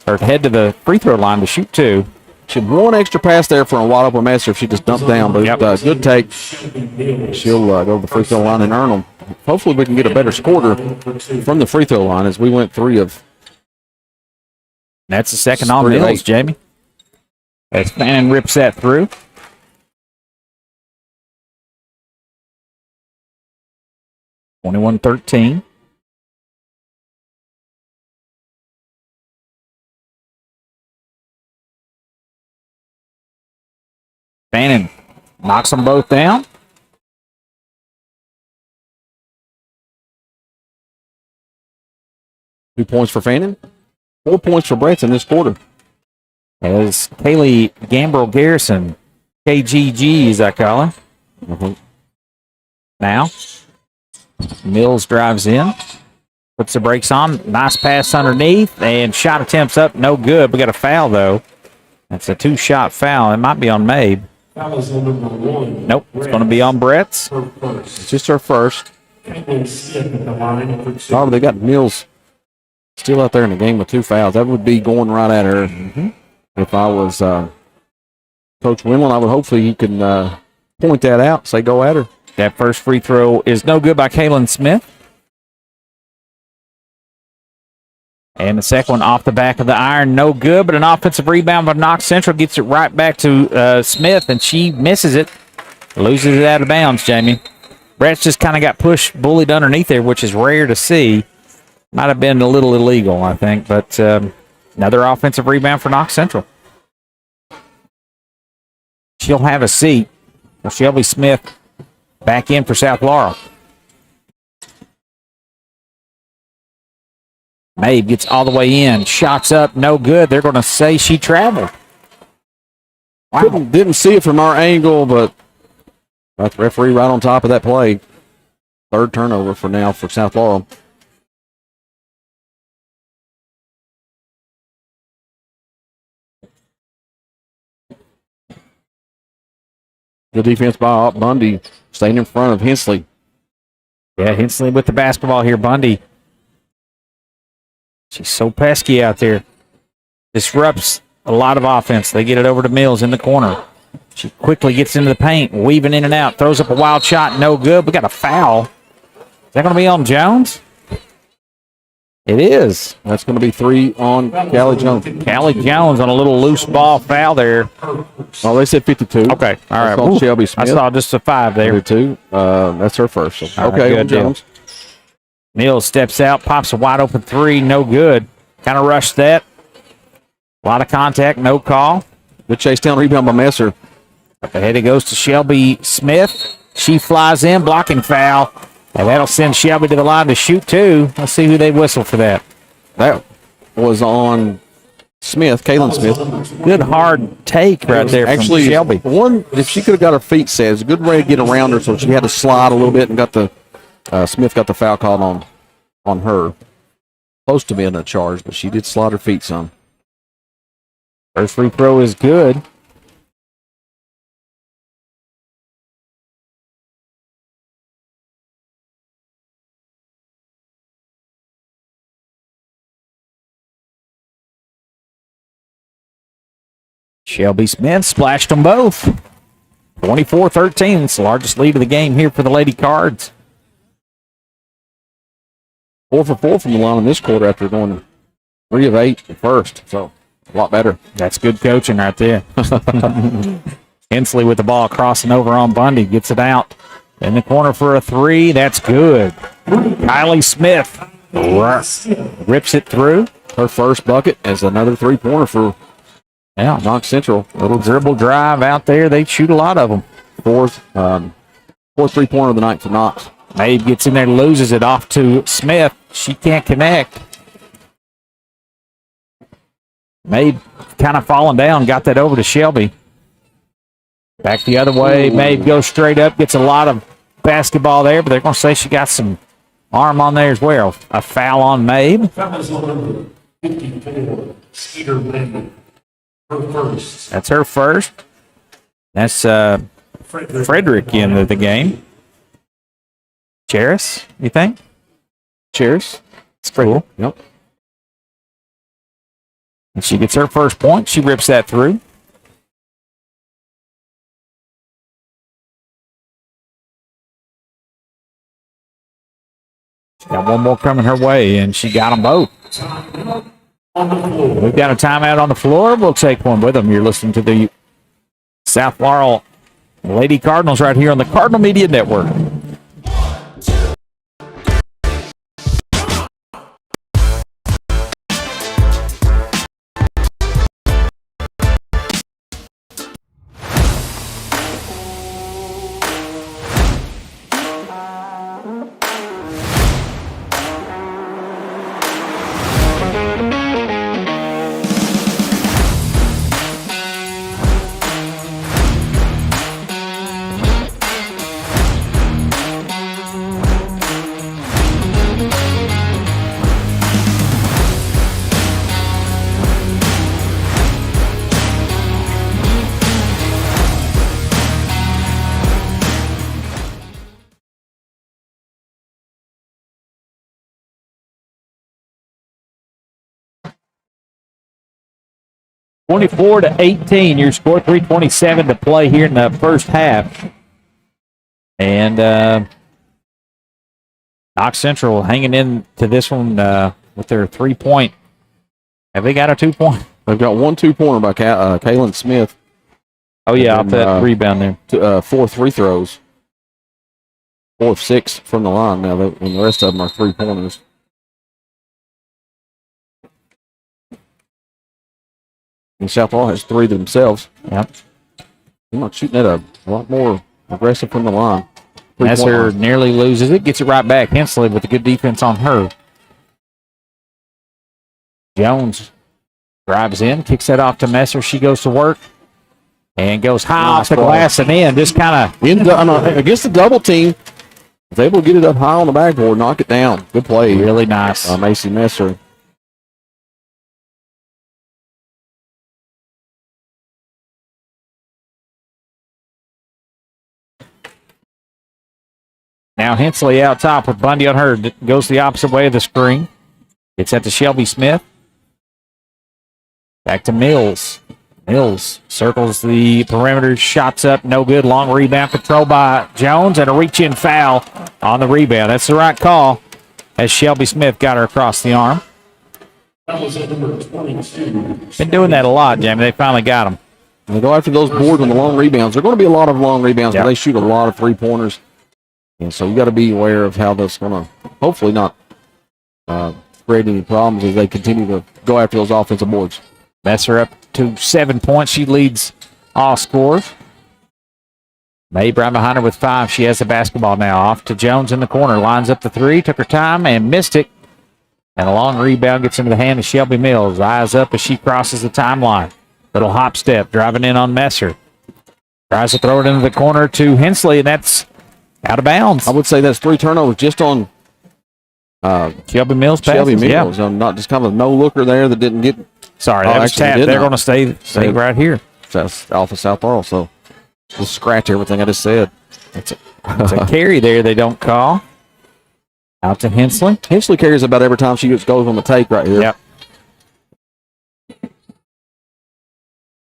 or head to the free throw line to shoot 2. She had one extra pass there for a wide open Master if she just dumped down. But good take. She'll go to the free throw line and earn them. Hopefully we can get a better scorer from the free throw line as we went 3 of. That's the second on Mills, Jamie. As Fannin rips that through. (21-13). Fannin knocks them both down. Two points for Fannin. 4 points for Branson this quarter. As Kaylee Gambrell Garrison, KGG as I call her. Now, Mills drives in, puts the brakes on. Nice pass underneath, and shot attempts up, no good. We got a foul, though. That's a 2-shot foul. It might be on Mabe. Foul is on number 1. Nope, it's going to be on Brett's. It's just her first. Oh, they got Mills still out there in the game with 2 fouls. That would be going right at her. If I was Coach Windland, I would hopefully he can point that out, say go at her. That first free throw is no good by Kaylin Smith. And the second one off the back of the iron, no good, but an offensive rebound by Knox Central gets it right back to Smith, and she misses it. Loses it out of bounds, Jamie. Brett's just kind of got pushed, bullied underneath there, which is rare to see. Might have been a little illegal, I think, but another offensive rebound for Knox Central. She'll have a seat. Shelby Smith back in for South Laurel. Mabe gets all the way in. Shots up, no good. They're going to say she traveled. Wow. Didn't see it from our angle, but that's the referee right on top of that play. 3rd turnover for now for South Laurel. Good defense by Bundy, staying in front of Hensley. Yeah, Hensley with the basketball here. Bundy. She's so pesky out there. Disrupts a lot of offense. They get it over to Mills in the corner. She quickly gets into the paint, weaving in and out. Throws up a wild shot, no good. We got a foul. Is that going to be on Jones? It is. That's going to be 3 on Callie Jones. Callie Jones on a little loose ball foul there. Oh, they said 52. Okay, all right. Shelby Smith. I saw just a 5 there. 52. That's her first. So. Okay, good Jones. Mills steps out, pops a wide open 3, no good. Kind of rushed that. A lot of contact, no call. Good chase down rebound by Messer. Ahead it goes to Shelby Smith. She flies in, blocking foul. And that'll send Shelby to the line to shoot 2. Let's see who they whistle for that. That was on Smith, Kaylin Smith. Good hard take right there from Shelby. One, if she could have got her feet set, it's a good way to get around her, so she had to slide a little bit and got the Smith got the foul called on her. Close to being a charge, but she did slide her feet some. First free throw is good. Shelby Smith splashed them both. 24-13. It's the largest lead of the game here for the Lady Cards. 4 for 4 from the line in this quarter after going 3 of 8 the first. So a lot better. That's good coaching right there. Hensley with the ball crossing over on Bundy. Gets it out. In the corner for a 3. That's good. Kylie Smith rips it through. Her first bucket as another 3-pointer for Knox Central. Little dribble drive out there. They shoot a lot of them. Fourth 3-pointer of the night for Knox. Mabe gets in there, loses it off to Smith. She can't connect. Mabe kind of falling down, got that over to Shelby. Back the other way. Mabe goes straight up, gets a lot of basketball there, but they're going to say she got some arm on there as well. A foul on Mabe. That was number 54, Skeeter Mabe. Her first. That's her first. That's Frederick into the game. Cheris, you think? Cheers. It's cool. Yep. And she gets her first point. She rips that through. Got one more coming her way, and she got them both. We've got a timeout on the floor. We'll take one with them. You're listening to the South Laurel Lady Cardinals right here on the Cardinal Media Network. (24-18). Your score, 3:27 to play here in the first half. And Knox Central hanging in to this one with their 3-point. Have they got a 2-point? They've got 1 2-pointer by Kaylin Smith. Oh, yeah, off that rebound there. 4 free throws. 4 of 6 from the line now, and the rest of them are 3-pointers. And South Laurel has 3 themselves. Yep. They're not shooting at a lot more aggressive from the line. Messer nearly loses it, gets it right back. Hensley with a good defense on her. Jones drives in, kicks that off to Messer. She goes to work and goes high off the glass and in. Just kind of against the double team, was able to get it up high on the backboard, knock it down. Good play. Really nice. Macy Messer. Now Hensley out top with Bundy on her. Goes the opposite way of the screen. Gets that to Shelby Smith. Back to Mills. Mills circles the perimeter. Shots up. No good. Long rebound controlled by Jones. And a reach-in foul on the rebound. That's the right call as Shelby Smith got her across the arm. That was at number 22. Been doing that a lot, Jamie. They finally got them. And they go after those boards on the long rebounds. There are going to be a lot of long rebounds, Yep. but they shoot a lot of 3-pointers. And so you got to be aware of how that's going to hopefully not create any problems as they continue to go after those offensive boards. Messer up to 7 points. She leads all scores. Mabe right behind her with 5. She has the basketball now. Off to Jones in the corner. Lines up the 3. Took her time and missed it. And a long rebound gets into the hand of Shelby Mills. Eyes up as she crosses the timeline. Little hop step. Driving in on Messer. Tries to throw it into the corner to Hensley, and that's out of bounds. I would say that's 3 turnovers just on Shelby Mills passes. Shelby Mills. Yeah. Not just kind of a no-looker there that didn't get. Sorry, that was actually tapped. did They're not. going to stay right here. That's Alpha South Laurel, so just scratch everything I just said. It's a carry there they don't call. Out to Hensley. Hensley carries about every time she goes on the take right here. Yep.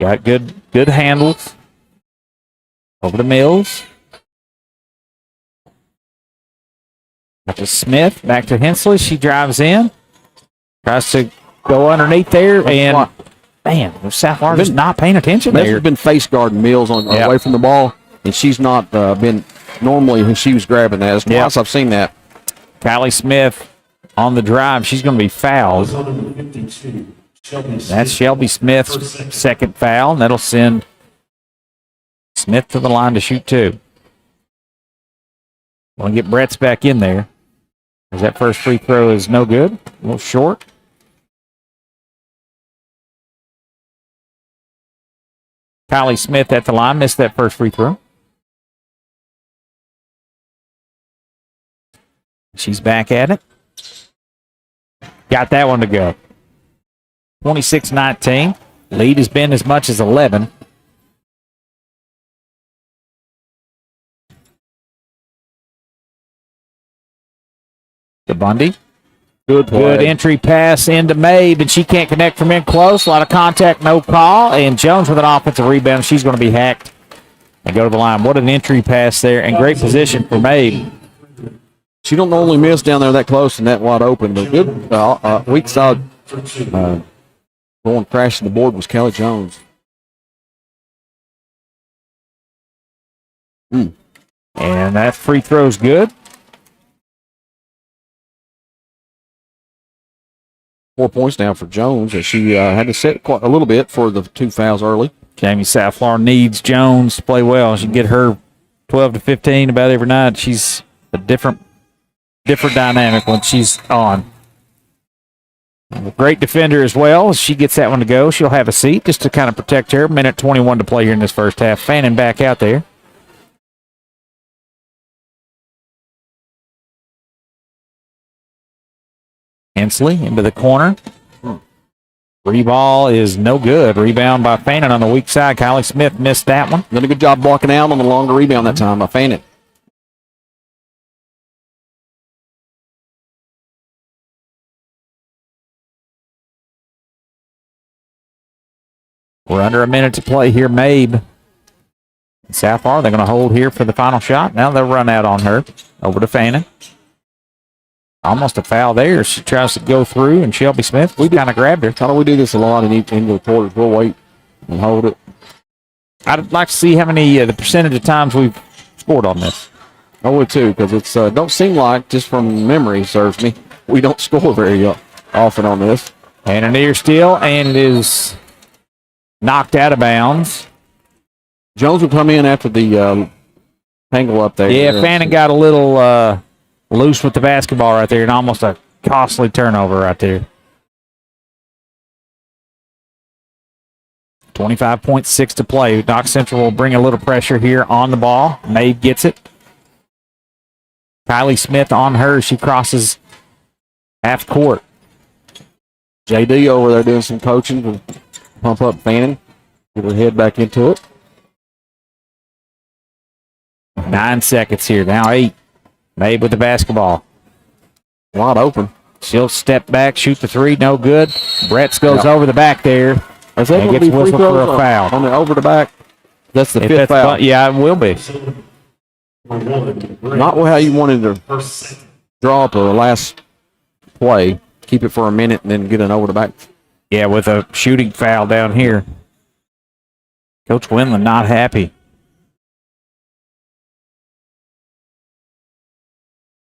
Got good handles. Over to Mills. Back to Smith. Back to Hensley. She drives in. Tries to go underneath there. And, man, South Florida's not paying attention there. She's been face guarding Mills away from the ball, and she's not been normally when she was grabbing that. It's twice I've seen that. Kylie Smith on the drive. She's going to be fouled. That's Shelby Smith's second foul, and that'll send Smith to the line to shoot 2. Want to get Brett's back in there. As that first free throw is no good. A little short. Kylie Smith at the line. Missed that first free throw. She's back at it. Got that one to go. 26-19. Lead has been as much as 11. To Bundy. Good entry pass into Mabe, and she can't connect from in close. A lot of contact, no call. And Jones with an offensive rebound. She's going to be hacked and go to the line. What an entry pass there, and great position for Mabe. She don't normally miss down there that close and that wide open, but good weak side going crashing the board was Kelly Jones. And that free throw's good. 4 points now for Jones, as she had to set quite a little bit for the 2 fouls early. Jamie South Florida needs Jones to play well. She can get her 12 to 15 about every night. She's a different dynamic when she's on. Great defender as well. She gets that one to go. She'll have a seat just to kind of protect her. Minute 21 to play here in this first half. Fanning back out there. Hensley into the corner. Reball is no good. Rebound by Fanning on the weak side. Kylie Smith missed that one. Did a good job blocking out on the longer rebound that time by Fanning. We're under a minute to play here. Mabe. South Florida, they're going to hold here for the final shot. Now they'll run out on her. Over to Fanning. Almost a foul there. She tries to go through, and Shelby Smith, we kind of grabbed her. How do we do this a lot in the quarters? We'll wait and hold it. I'd like to see how many, the percentage of times we've scored on this. I would too, because it's don't seem like, just from memory serves me, we don't score very often on this. And an ear steal, and it is knocked out of bounds. Jones will come in after the tangle up there. Yeah, Fanning got a little loose with the basketball right there, and almost a costly turnover right there. 25.6 to play. Knox Central will bring a little pressure here on the ball. Mabe gets it. Kylie Smith on her. She crosses half court. JD over there doing some coaching to pump up Fanning. Get her head back into it. 9 seconds here. Now 8. Mabe with the basketball. Wide open. She'll step back, shoot the 3. No good. Bretts goes over the back there. Is that and gets whistled for a foul. On the over the back? That's the fifth foul. Yeah, it will be. Not how you wanted to draw up the last play. Keep it for a minute and then get an over the back. Yeah, with a shooting foul down here. Coach Windland not happy.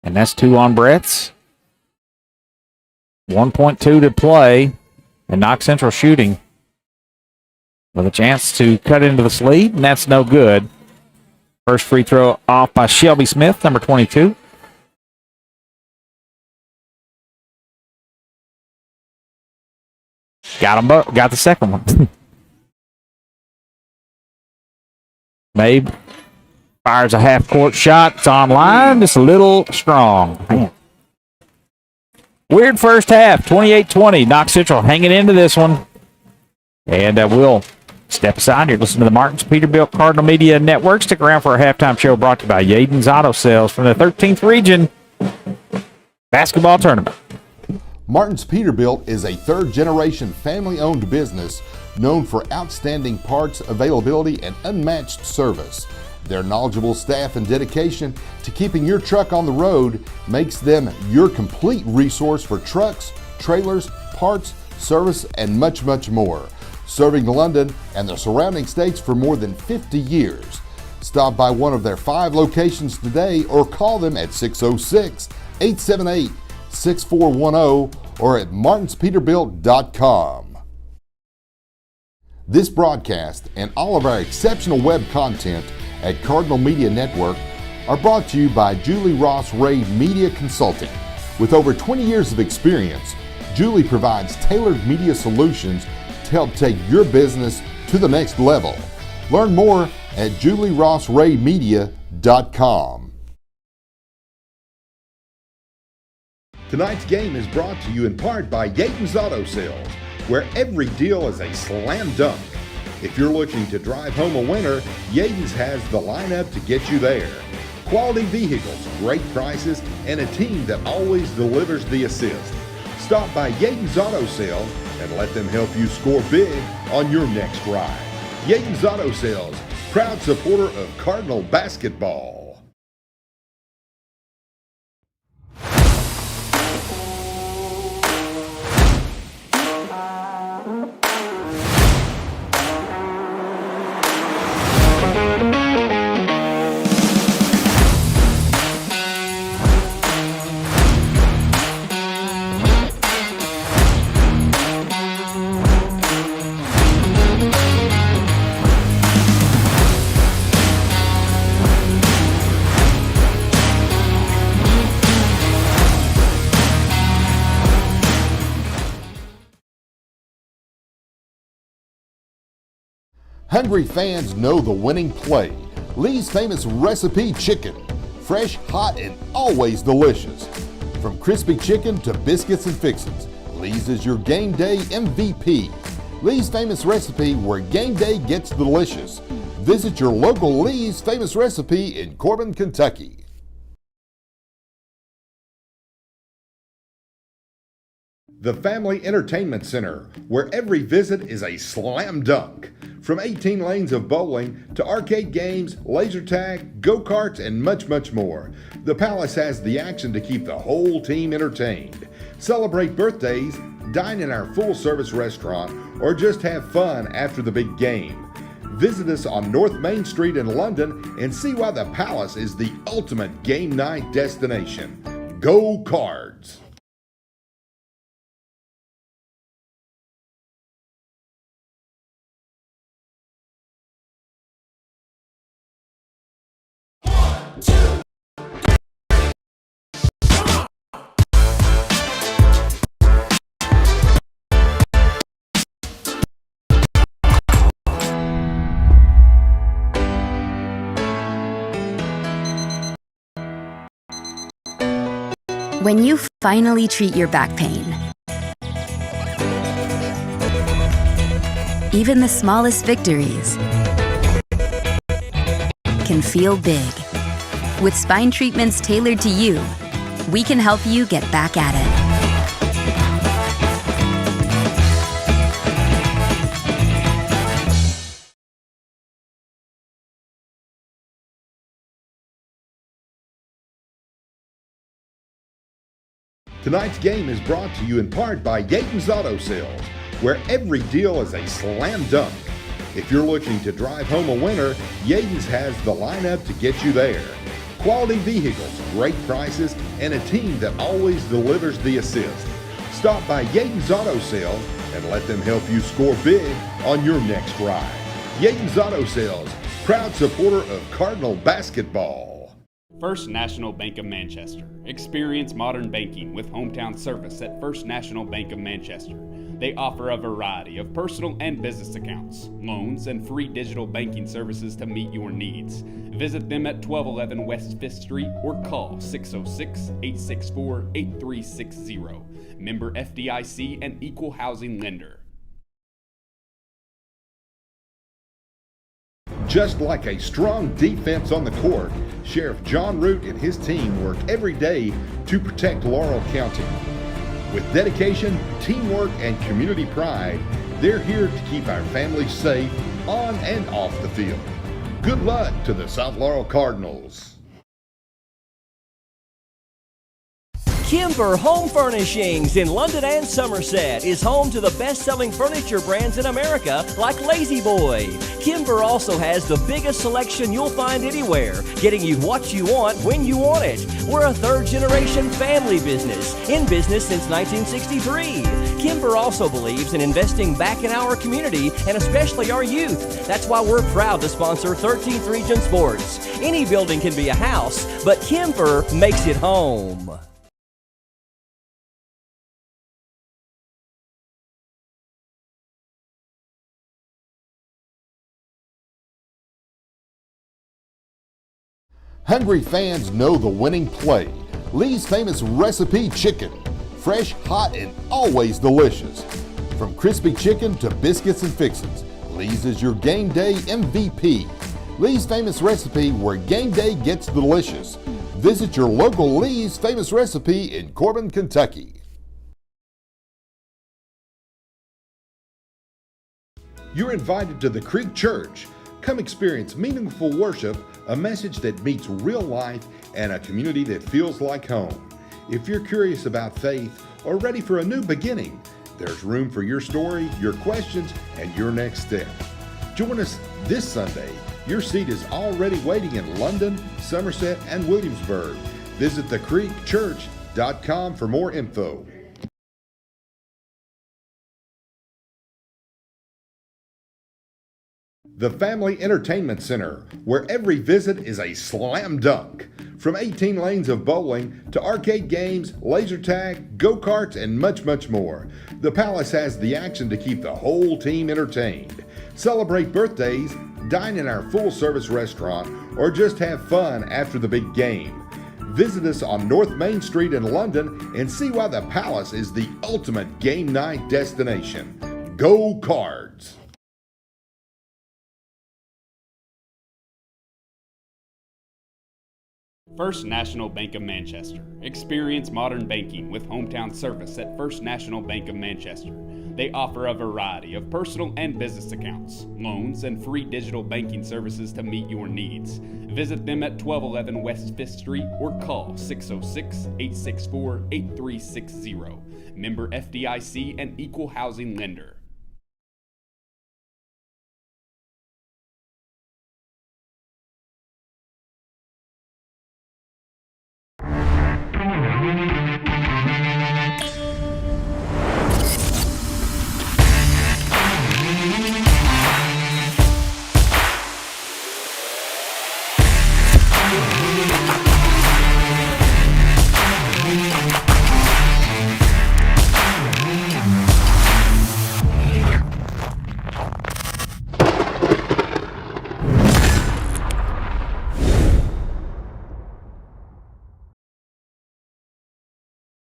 And that's 2 on Bretts. 1.2 to play. And Knox Central shooting with a chance to cut into the lead, and that's no good. First free throw off by Shelby Smith, number 22. Got the second one. Mabe fires a half-court shot. It's online. Just a little strong. Man. Weird first half. 28-20. Knox Central hanging into this one. And we'll step aside here. Listen to the Martins Peterbilt Cardinal Media Network. Stick around for our halftime show brought to you by Yaden's Auto Sales from the 13th Region Basketball Tournament. Martin's Peterbilt is a third-generation family-owned business known for outstanding parts availability and unmatched service. Their knowledgeable staff and dedication to keeping your truck on the road makes them your complete resource for trucks, trailers, parts, service, and much, much more. Serving London and the surrounding states for more than 50 years. Stop by one of their 5 locations today or call them at 606-878-6410 or at martinspeterbilt.com. This broadcast and all of our exceptional web content at Cardinal Media Network are brought to you by Julie Ross Ray Media Consulting. With over 20 years of experience, Julie provides tailored media solutions to help take your business to the next level. Learn more at julierossraymedia.com. Tonight's game is brought to you in part by Yaton's Auto Sales, where every deal is a slam dunk. If you're looking to drive home a winner, Yaton's has the lineup to get you there. Quality vehicles, great prices, and a team that always delivers the assist. Stop by Yaton's Auto Sales and let them help you score big on your next ride. Yaton's Auto Sales, proud supporter of Cardinal basketball. Hungry fans know the winning play. Lee's Famous Recipe Chicken. Fresh, hot, and always delicious. From crispy chicken to biscuits and fixins, Lee's is your game day MVP. Lee's Famous Recipe, where game day gets delicious. Visit your local Lee's Famous Recipe in Corbin, Kentucky. The Family Entertainment Center, where every visit is a slam dunk. From 18 lanes of bowling to arcade games, laser tag, go-karts, and much, much more. The Palace has the action to keep the whole team entertained. Celebrate birthdays, dine in our full-service restaurant, or just have fun after the big game. Visit us on North Main Street in London and see why the Palace is the ultimate game night destination. Go Cards! When you finally treat your back pain, even the smallest victories can feel big. With spine treatments tailored to you, we can help you get back at it. Tonight's game is brought to you in part by Yaton's Auto Sales, where every deal is a slam dunk. If you're looking to drive home a winner, Yaton's has the lineup to get you there. Quality vehicles, great prices, and a team that always delivers the assist. Stop by Yaton's Auto Sales and let them help you score big on your next ride. Yaton's Auto Sales, proud supporter of Cardinal basketball. First National Bank of Manchester. Experience modern banking with hometown service at First National Bank of Manchester. They offer a variety of personal and business accounts, loans, and free digital banking services to meet your needs. Visit them at 1211 West 5th Street or call 606-864-8360. Member FDIC and Equal Housing Lender. Just like a strong defense on the court, Sheriff John Root and his team work every day to protect Laurel County. With dedication, teamwork, and community pride, they're here to keep our families safe on and off the field. Good luck to the South Laurel Cardinals. Kimber Home Furnishings in London and Somerset is home to the best-selling furniture brands in America like Lazy Boy. Kimber also has the biggest selection you'll find anywhere, getting you what you want when you want it. We're a third-generation family business, in business since 1963. Kimber also believes in investing back in our community and especially our youth. That's why we're proud to sponsor 13th Region Sports. Any building can be a house, but Kimber makes it home. Hungry fans know the winning play. Lee's famous recipe chicken. Fresh, hot, and always delicious. From crispy chicken to biscuits and fixins, Lee's is your game day MVP. Lee's famous recipe, where game day gets delicious. Visit your local Lee's famous recipe in Corbin, Kentucky. You're invited to the Creek Church. Come experience meaningful worship, a message that meets real life, and a community that feels like home. If you're curious about faith or ready for a new beginning, there's room for your story, your questions, and your next step. Join us this Sunday. Your seat is already waiting in London, Somerset, and Williamsburg. Visit thecreekchurch.com for more info. The Family Entertainment Center, where every visit is a slam dunk. From 18 lanes of bowling to arcade games, laser tag, go-karts, and much, much more. The Palace has the action to keep the whole team entertained. Celebrate birthdays, dine in our full-service restaurant, or just have fun after the big game. Visit us on North Main Street in London and see why the Palace is the ultimate game night destination. Go Cards! First National Bank of Manchester. Experience modern banking with hometown service at First National Bank of Manchester. They offer a variety of personal and business accounts, loans, and free digital banking services to meet your needs. Visit them at 1211 West 5th Street or call 606-864-8360. Member FDIC and Equal Housing Lender.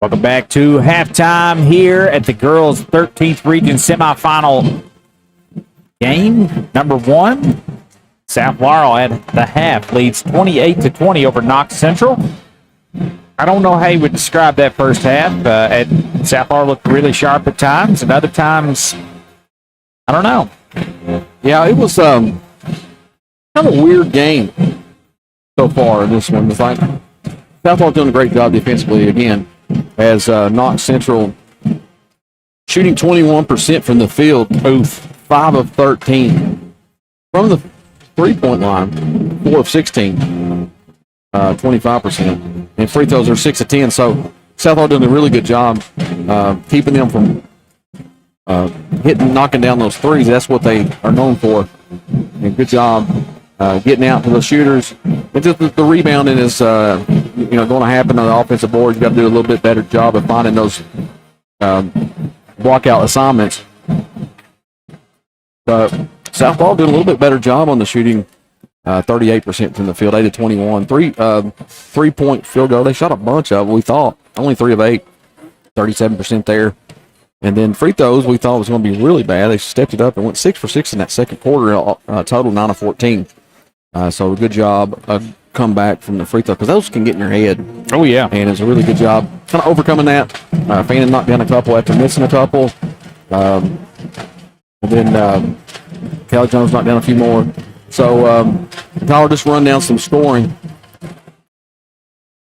Welcome back to halftime here at the girls' 13th Region semifinal game. Number one, South Laurel at the half leads 28-20 over Knox Central. I don't know how you would describe that first half. South Laurel looked really sharp at times, and other times, I don't know. Yeah, it was kind of a weird game so far in this one. It's like South Laurel doing a great job defensively again, as Knox Central shooting 21% from the field, both 5 of 13 from the three-point line, 4 of 16, 25%, and free throws are 6 of 10. So South Laurel doing a really good job keeping them from knocking down those threes. That's what they are known for. And good job getting out to the shooters. And just the rebounding is going to happen on the offensive board. You've got to do a little bit better job of finding those blockout assignments. South Laurel did a little bit better job on the shooting, 38% from the field, 8 of 21. Three-point field goal. They shot a bunch of them, we thought. Only 3 of 8, 37% there. And then free throws, we thought was going to be really bad. They stepped it up and went 6 for 6 in that second quarter, total 9 of 14. So good job. come back from the free throw, because those can get in your head. Oh, yeah. And it's a really good job kind of overcoming that. Fannin knocked down a couple after missing a couple. And then Callie Jones knocked down a few more. So, Tyler, just run down some scoring.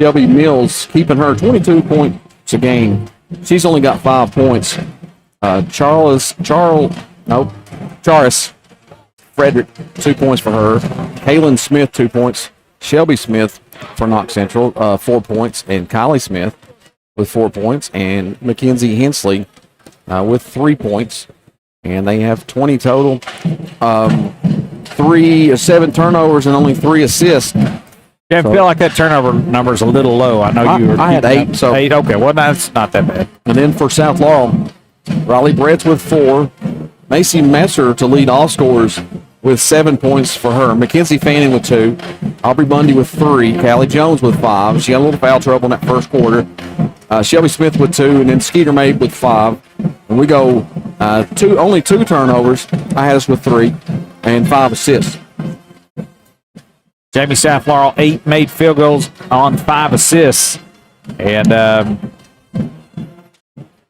Shelby Mills keeping her 22 points a game. She's only got 5 points. Charis Frederick, 2 points for her. Kaylin Smith, 2 points. Shelby Smith for Knox Central, 4 points. And Kylie Smith with 4 points. And Mackenzie Hensley with 3 points. And they have 20 total. 7 turnovers and only 3 assists. Yeah, I feel like that turnover number's a little low. I know you were. I had 8. So 8. Okay, well that's not that bad. And then for South Laurel, Riley Bretz with 4. Macy Messer to lead all scorers with 7 points for her. Mackenzie Fanning with 2. Aubrey Bundy with 3. Callie Jones with 5. She got a little foul trouble in that first quarter. Shelby Smith with 2, and then Skeeter Mabe with 5. And we go only 2 turnovers. I had us with 3 and 5 assists. Jamie South Laurel, 8 made field goals on 5 assists. And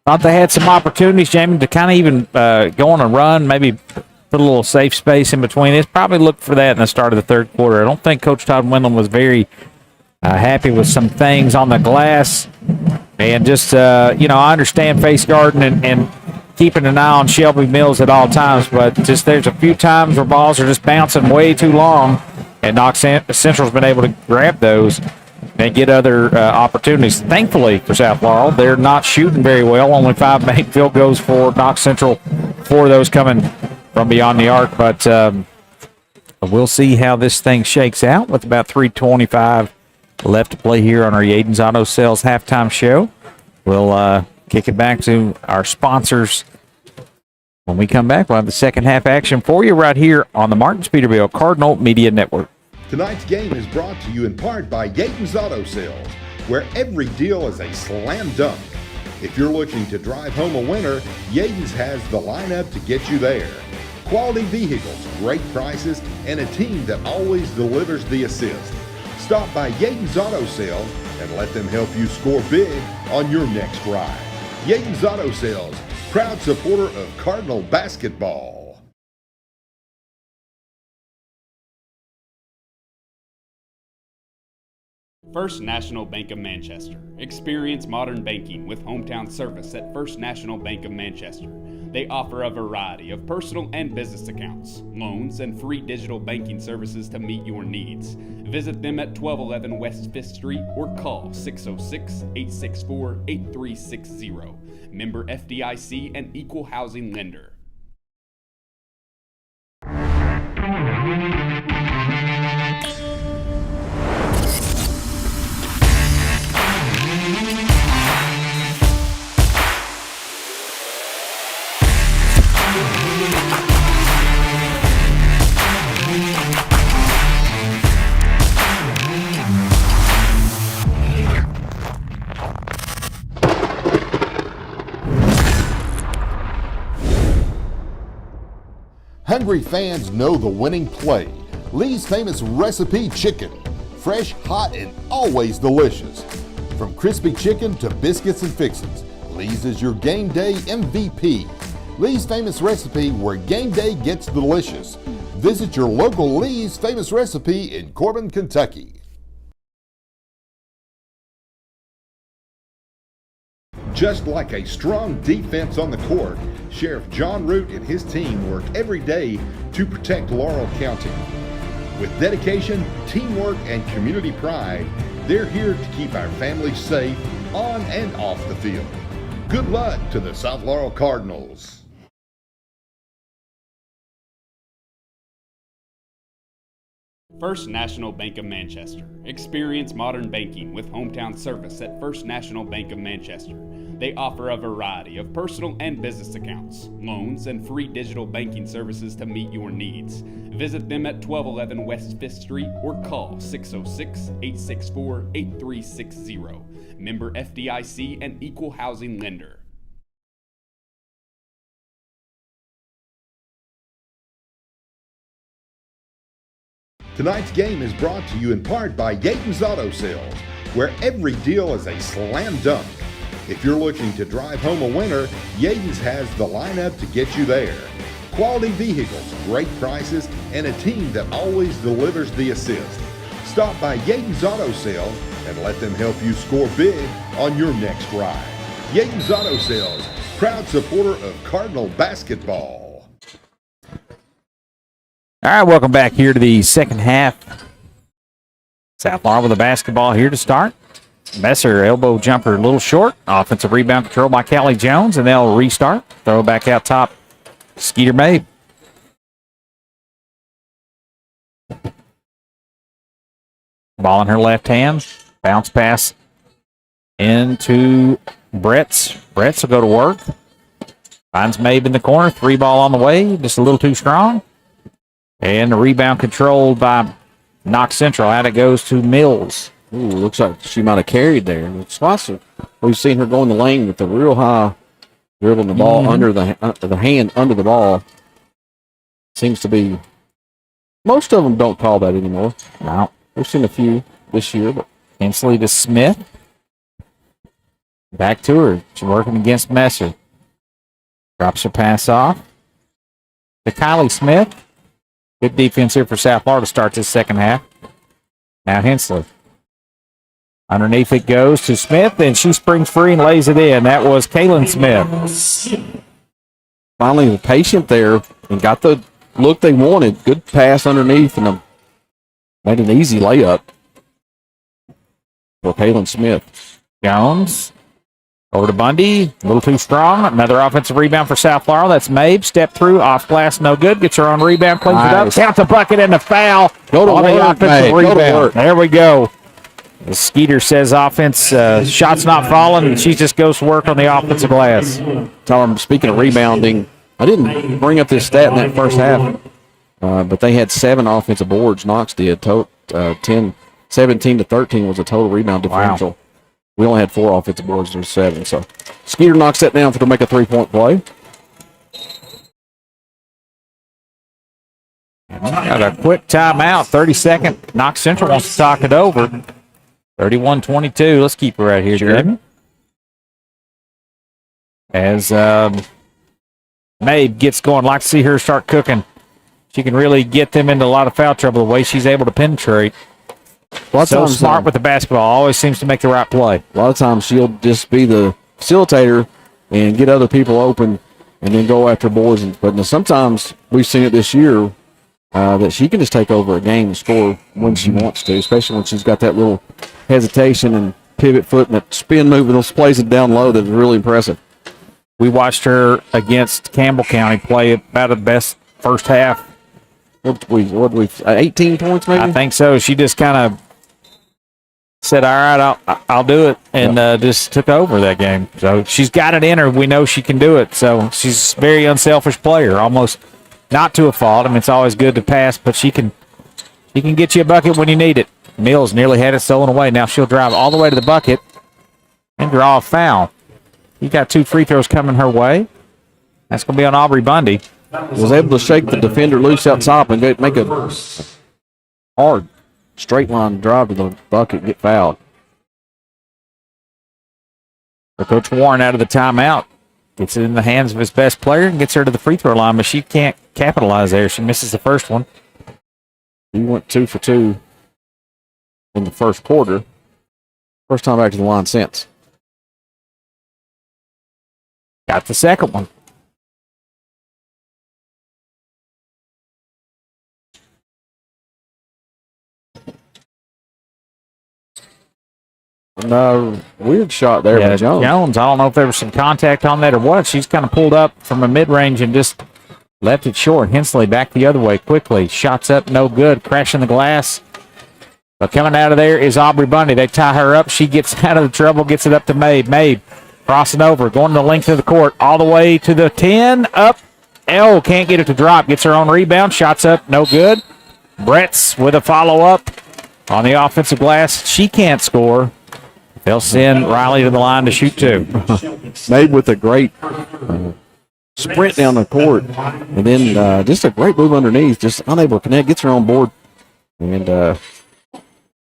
thought they had some opportunities, Jamie, to kind of even go on a run, maybe put a little safe space in between. It's probably looked for that in the start of the third quarter. I don't think Coach Todd Windlam was very happy with some things on the glass. And just, I understand face guarding and keeping an eye on Shelby Mills at all times, but just there's a few times where balls are just bouncing way too long. And Knox Central's been able to grab those and get other opportunities. Thankfully for South Laurel, they're not shooting very well. Only 5 made field goals for Knox Central, 4 of those coming from beyond the arc. But we'll see how this thing shakes out with about 3:25 left to play here on our Yaden's Auto Sales halftime show. We'll kick it back to our sponsors. When we come back, we'll have the second half action for you right here on the Martins Peterbilt Cardinal Media Network. Tonight's game is brought to you in part by Yaden's Auto Sales, where every deal is a slam dunk. If you're looking to drive home a winner, Yaden's has the lineup to get you there. Quality vehicles, great prices, and a team that always delivers the assist. Stop by Yaden's Auto Sales and let them help you score big on your next ride. Yaden's Auto Sales, proud supporter of Cardinal basketball. First National Bank of Manchester. Experience modern banking with hometown service at First National Bank of Manchester. They offer a variety of personal and business accounts, loans, and free digital banking services to meet your needs. Visit them at 1211 West 5th Street or call 606-864-8360. Member FDIC and Equal Housing Lender. Hungry fans know the winning play. Lee's Famous Recipe Chicken. Fresh, hot, and always delicious. From crispy chicken to biscuits and fixins, Lee's is your game day MVP. Lee's Famous Recipe, where game day gets delicious. Visit your local Lee's Famous Recipe in Corbin, Kentucky. Just like a strong defense on the court, Sheriff John Root and his team work every day to protect Laurel County. With dedication, teamwork, and community pride, they're here to keep our families safe on and off the field. Good luck to the South Laurel Cardinals. First National Bank of Manchester. Experience modern banking with hometown service at First National Bank of Manchester. They offer a variety of personal and business accounts, loans, and free digital banking services to meet your needs. Visit them at 1211 West 5th Street or call 606-864-8360. Member FDIC and Equal Housing Lender. Tonight's game is brought to you in part by Yaton's Auto Sales, where every deal is a slam dunk. If you're looking to drive home a winner, Yaton's has the lineup to get you there. Quality vehicles, great prices, and a team that always delivers the assist. Stop by Yaton's Auto Sales and let them help you score big on your next ride. Yaton's Auto Sales, proud supporter of Cardinal basketball. All right, welcome back here to the second half. South Laurel with the basketball here to start. Messer, elbow jumper a little short. Offensive rebound control by Callie Jones, and they'll restart. Throw back out top, Skeeter Mabe. Ball in her left hand. Bounce pass into Bretts. Bretts will go to work. Finds Mabe in the corner. 3 ball on the way. Just a little too strong. And the rebound controlled by Knox Central. Out it goes to Mills. Ooh, looks like she might have carried there. It's awesome. We've seen her go in the lane with the real high, dribbling the ball under the hand under the ball. Seems to be, most of them don't call that anymore. No. We've seen a few this year, but Hensley to Smith. Back to her. She's working against Messer. Drops her pass off to Kylie Smith. Good defense here for South Florida to start this second half. Now Hensley. Underneath it goes to Smith, and she springs free and lays it in. That was Kaylin Smith. Finally patient there and got the look they wanted. Good pass underneath and made an easy layup for Kaylin Smith. Jones. Over to Bundy. A little too strong. Another offensive rebound for South Laurel. That's Mabe. Step through. Off glass. No good. Gets her own rebound. Cleans it up. Count the bucket and the foul. Go to on work, the offensive Mabe. rebound. Go to work. There we go. As Skeeter says offense, shots not falling, and she just goes to work on the offensive glass. Tell them, speaking of rebounding, I didn't bring up this stat in that first half, but they had 7 offensive boards. Knox did. 17 to 13 was a total rebound differential. Wow. We only had 4 offensive boards. There's 7. So Skeeter knocks that down to make a 3-point play. Got a quick timeout, 30-second. Knox Central wants to talk it over. 31-22. Let's keep it right here, Jamie. As Mabe gets going, like to see her start cooking. She can really get them into a lot of foul trouble the way she's able to penetrate. So smart with the basketball. Always seems to make the right play. A lot of times she'll just be the facilitator and get other people open and then go after boards. But sometimes we've seen it this year that she can just take over a game and score when she wants to, especially when she's got that little hesitation and pivot foot and that spin move and those plays it down low that is really impressive. We watched her against Campbell County play about the best first half. What we 18 points maybe? I think so. She just kind of said, all right, I'll do it, and just took over that game. So she's got it in her. We know she can do it. So she's a very unselfish player, almost not to a fault. I mean, it's always good to pass, but she can get you a bucket when you need it. Mills nearly had it stolen away. Now she'll drive all the way to the bucket and draw a foul. You got 2 free throws coming her way. That's going to be on Aubrey Bundy. Was able to shake the defender loose out top and make a hard straight line drive to the bucket and get fouled. But Coach Warren out of the timeout gets it in the hands of his best player and gets her to the free throw line, but she can't capitalize there. She misses the first one. He went 2 for 2 in the first quarter. First time back to the line since. Got the second one. No, weird shot there by Jones. I don't know if there was some contact on that or what. She's kind of pulled up from a mid-range and just left it short. Hensley back the other way quickly. Shots up, no good. Crashing the glass. But coming out of there is Aubrey Bundy. They tie her up. She gets out of the trouble, gets it up to Mabe. Mabe crossing over, going the length of the court, all the way to the 10. Up. Can't get it to drop. Gets her own rebound. Shots up, no good. Bretts with a follow-up on the offensive glass. She can't score. They'll send Riley to the line to shoot 2. Made with a great sprint down the court. And then just a great move underneath. Just unable to connect. Gets her on board. And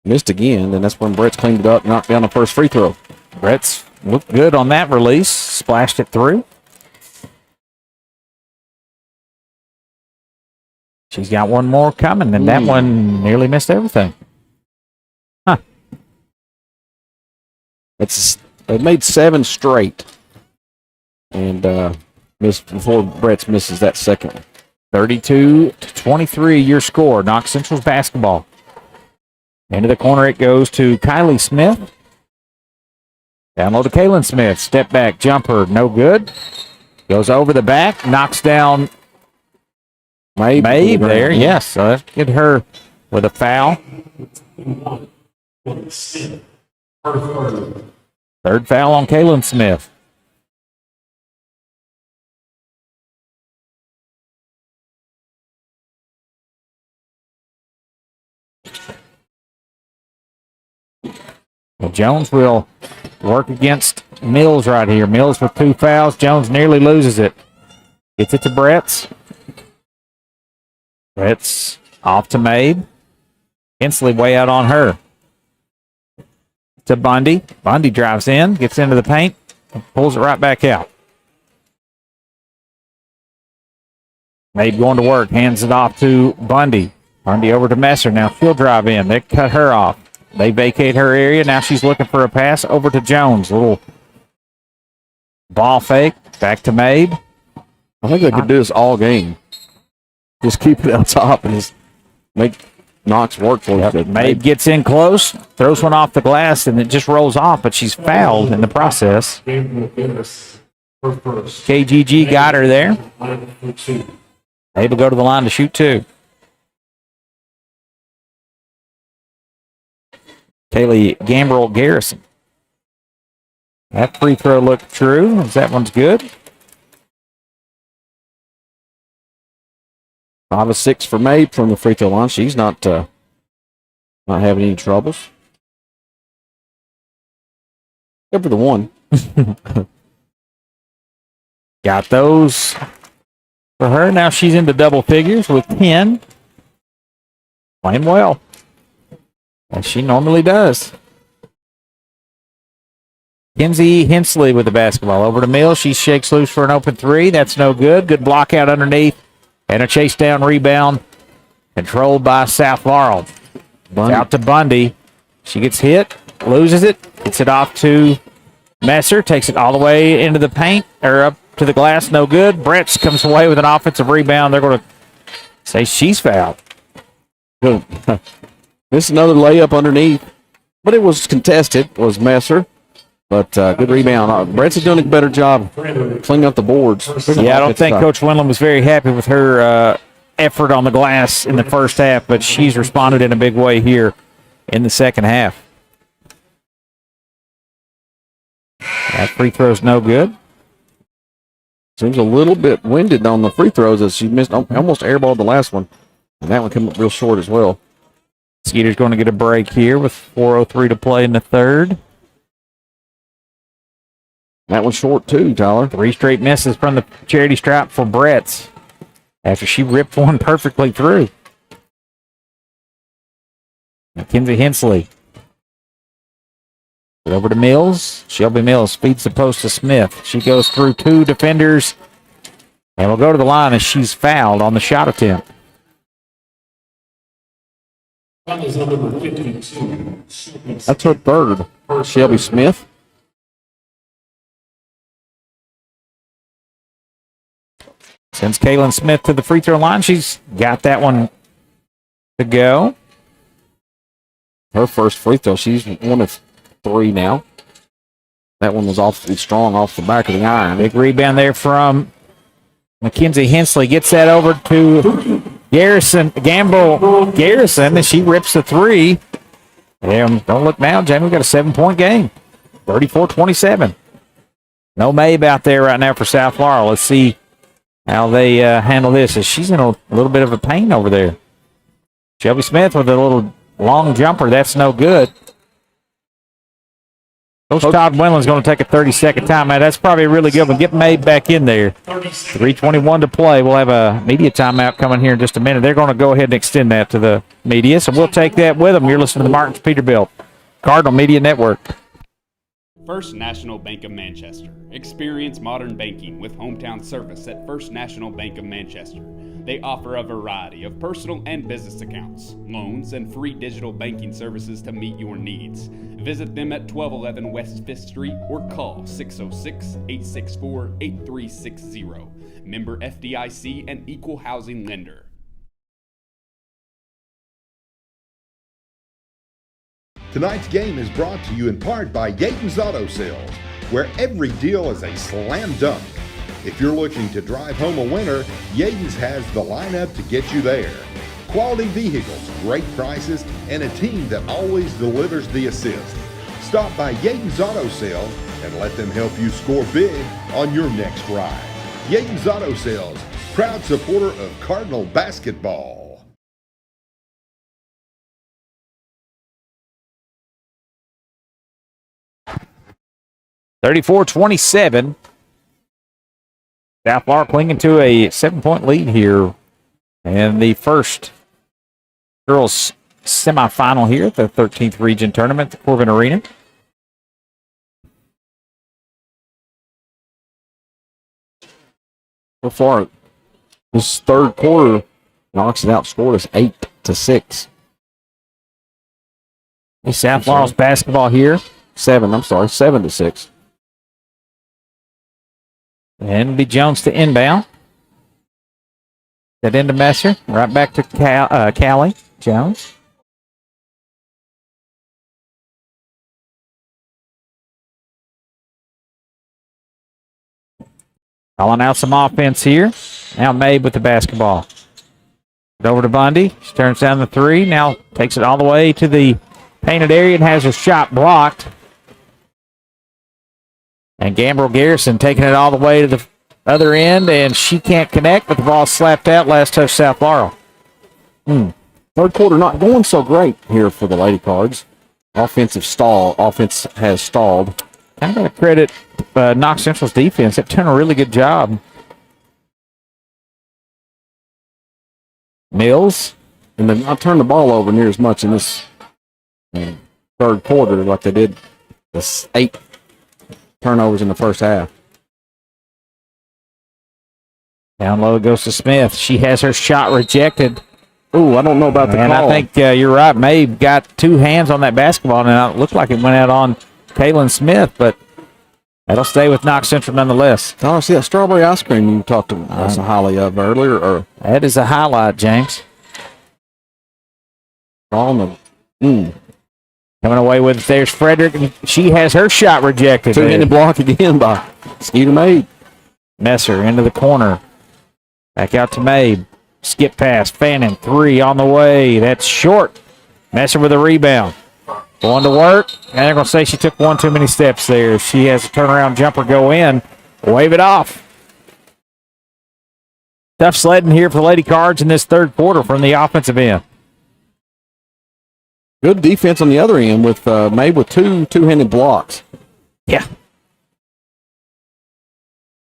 missed again, and that's when Brett's cleaned it up and knocked down the first free throw. Brett's looked good on that release. Splashed it through. She's got one more coming, and that one nearly missed everything. Huh. They made 7 straight, and missed before Brett's misses that second one. 32-23, your score. Knox Central's basketball. Into the corner it goes to Kylie Smith. Down low to Kaylin Smith. Step back jumper, no good. Goes over the back, knocks down Maeve there. Yes, so let's get her with a foul. Third foul on Kaylin Smith. Well, Jones will work against Mills right here. Mills with 2 fouls. Jones nearly loses it. Gets it to Brett's. Brett's off to Mabe. Hensley way out on her. To Bundy. Bundy drives in, gets into the paint, and pulls it right back out. Mabe going to work, hands it off to Bundy. Bundy over to Messer. Now she'll drive in. They cut her off. They vacate her area. Now she's looking for a pass over to Jones. Little ball fake. Back to Mabe. I think they could do this all game. Just keep it on top and just make Knox work for it. Mabe gets in close, throws one off the glass, and it just rolls off, but she's fouled in the process. KGG got her there. Mabe will go to the line to shoot 2. Kaylee Gambrell Garrison. That free throw looked true. That one's good. 5 of 6 for Mabe from the free throw line. She's not having any troubles. Except for the one. Got those for her. Now she's into double figures with 10. Playing well, as she normally does. Kinsey Hensley with the basketball. Over to Mills. She shakes loose for an open 3. That's no good. Good block out underneath. And a chase down rebound. Controlled by South Laurel. Out to Bundy. She gets hit. Loses it. Gets it off to Messer. Takes it all the way into the paint. Or up to the glass. No good. Brett comes away with an offensive rebound. They're going to say she's fouled. Good. This is another layup underneath, but it was contested. It was Messer, but good rebound. Brett's doing a better job cleaning up the boards. Yeah, I don't think Coach Windlam was very happy with her effort on the glass in the first half, but she's responded in a big way here in the second half. That free throw's no good. Seems a little bit winded on the free throws as she missed, almost airballed the last one, and that one came up real short as well. Skeeter's going to get a break here with 4:03 to play in the third. That one's short too, Tyler. 3 straight misses from the charity stripe for Brett's after she ripped one perfectly through. Mackenzie Hensley. Over to Mills. Shelby Mills feeds the post to Smith. She goes through 2 defenders and will go to the line as she's fouled on the shot attempt. That's her third. Shelby Smith. Sends Kaylin Smith to the free throw line. She's got that one to go. Her first free throw. She's 1 of 3 now. That one was awfully strong off the back of the iron. Big rebound there from Mackenzie Hensley. Gets that over to Gambrell Garrison, and she rips the 3. And don't look now, Jamie, we've got a 7-point game. 34-27. No Mabe out there right now for South Laurel. Let's see how they handle this, as she's in a little bit of a pain over there. Shelby Smith with a little long jumper. That's no good. Coach Todd Wendland's going to take a 30-second timeout. That's probably a really good one. Get Mabe back in there. 3:21 to play. We'll have a media timeout coming here in just a minute. They're going to go ahead and extend that to the media, so we'll take that with them. You're listening to the Martins Peterbilt Cardinal Media Network. First National Bank of Manchester. Experience modern banking with hometown service at First National Bank of Manchester. They offer a variety of personal and business accounts, loans, and free digital banking services to meet your needs. Visit them at 1211 West 5th Street or call 606-864-8360. Member FDIC and Equal Housing Lender. Tonight's game is brought to you in part by Yaden's Auto Sales, where every deal is a slam dunk. If you're looking to drive home a winner, Yaden's has the lineup to get you there. Quality vehicles, great prices, and a team that always delivers the assist. Stop by Yaden's Auto Sales and let them help you score big on your next ride. Yaden's Auto Sales, proud supporter of Cardinal basketball. 34-27. South Florida clinging to a 7-point lead here in the first girls semifinal here at the 13th Region Tournament at the Corbin Arena. So far, this third quarter, Knox has outscored us 8-6. South Florida's basketball here. 7-6. And it'll be Jones to inbound. That into Messer. Right back to Callie. Jones. Calling out some offense here. Now Mabe with the basketball. Over to Bundy. She turns down the three. Now takes it all the way to the painted area and has her shot blocked. And Gambrel Garrison taking it all the way to the other end, and she can't connect, but the ball slapped out. Last touch, South Laurel. Third quarter not going so great here for the Lady Cards. Offense has stalled. I'm going to credit Knox Central's defense. They've done a really good job. Mills. And they've not turned the ball over near as much in this third quarter like they did this 8 turnovers in the first half. Down low goes to Smith. She has her shot rejected. Ooh, I don't know about the call. And I think you're right. Mabe got 2 hands on that basketball, and it looked like it went out on Kaylin Smith, but that'll stay with Knox Central nonetheless. Oh, see that strawberry ice cream you talked about so highly of earlier? Or that is a highlight, James. Coming away with it, there's Frederick, and she has her shot rejected. 2-handed block again by Skeeter Mabe. Messer into the corner. Back out to Mabe. Skip pass. Fannin, 3 on the way. That's short. Messer with a rebound. Going to work. And they're going to say she took one too many steps there. She has a turnaround jumper go in. Wave it off. Tough sledding here for the Lady Cards in this third quarter from the offensive end. Good defense on the other end with Mabe with two-handed blocks. Yeah.